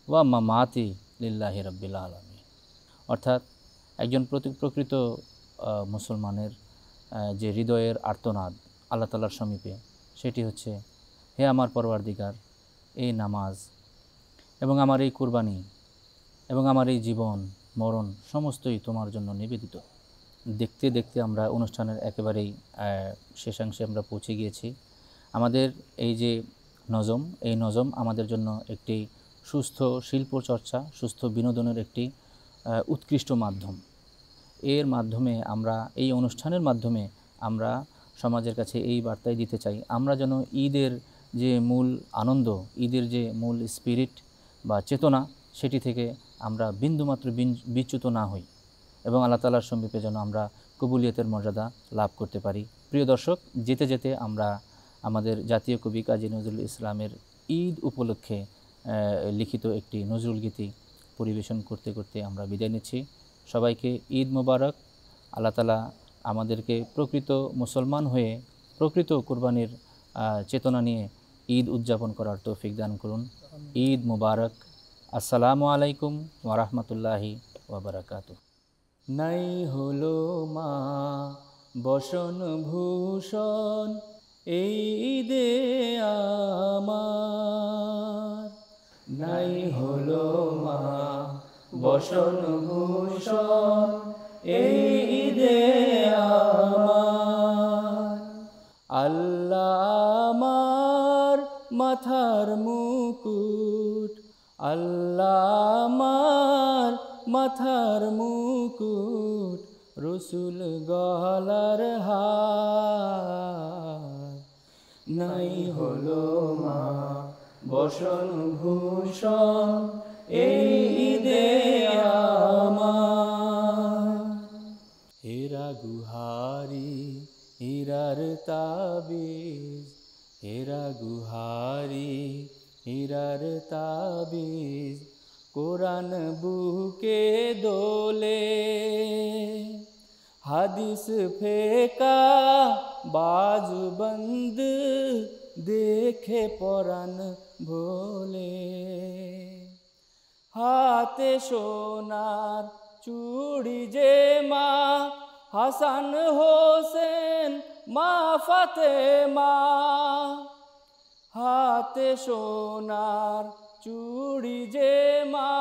ওয়া মামাতি লিল্লাহি রাব্বিল আলামিন। অর্থাৎ একজন প্রকৃত মুসলমানের যে হৃদয়ের আর্তনাদ আল্লাহ তাআলার সমীপে, সেটি হচ্ছে, হে আমার পরওয়ারদিগার, এই নামাজ এবং আমার এই কুরবানি এবং আমার এই জীবন মরণ সমস্তই তোমার জন্য নিবেদিত। দেখতে দেখতে আমরা অনুষ্ঠানের একেবারেই শেষাংশে আমরা পৌঁছে গিয়েছি। আমাদের এই যে নজম, এই নজম আমাদের জন্য একটি সুস্থ শিল্প চর্চা, সুস্থ বিনোদনের একটি উৎকৃষ্ট মাধ্যম। এর মাধ্যমে আমরা, এই অনুষ্ঠানের মাধ্যমে আমরা সমাজের কাছে এই বার্তাই দিতে চাই, আমরা যেন ঈদের যে মূল আনন্দ, ঈদের যে মূল স্পিরিট বা চেতনা, সেটি থেকে আমরা বিন্দুমাত্র বিচ্যুত না হই এবং আল্লাহ তাআলার সমীপে যেন আমরা কবুলিয়তের মর্যাদা লাভ করতে পারি। প্রিয় দর্শক, যেতে যেতে আমরা আমাদের জাতীয় কবি কাজী নজরুল ইসলামের ঈদ উপলক্ষে লিখিত একটি নজরুল গীতি পরিবেশন করতে করতে আমরা বিদায় নিচ্ছি। সবাইকে ঈদ মোবারক। আল্লাহ তাআলা আমাদেরকে প্রকৃত মুসলমান হয়ে প্রকৃত কুরবানির চেতনা নিয়ে ঈদ উদযাপন করার তৌফিক দান করুন। ঈদ মুবারক। আসসালামু আলাইকুম ওয়া রাহমাতুল্লাহি ওয়া বারাকাতুহু। নাই হলো মা বসন ভূষণ এই ঈদে আমার, নাই হলো মা বসন ভূষণ এই ঈদে আমার। আল্লাহ আমার মাথার মুকুট, আল্লাহ আমার মাথার মুকুট, রসুল গলার হার। নাই হলো মা বসন ভূষণ এই ঈদে আমার। হেরা গুহারি হীরার তাবিজ, হেরা গুহারি হীরার তাবিজ, কোরআন বুকে দোলে, হাদিস ফেকা বাজুবন্দ দেখে পরাণ ভোলে। হাতে সোনার চুড়ি যে মা হাসান হোসেন মা ফাতেমা, হাতে সোনার চুড়ি যে মা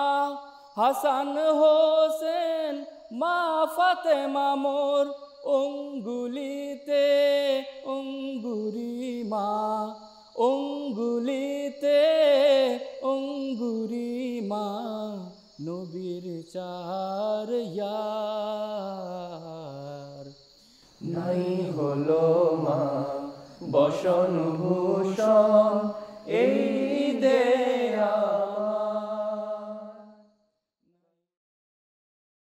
হাসান হোসেন মা ফাতেমা, মোর অঙ্গুলিতে অঙ্গুরি মা, অঙ্গুলিতে অঙ্গুরি মা, নবীর চার ইয়ার। নাই হলো মা বসন ভূষণ এই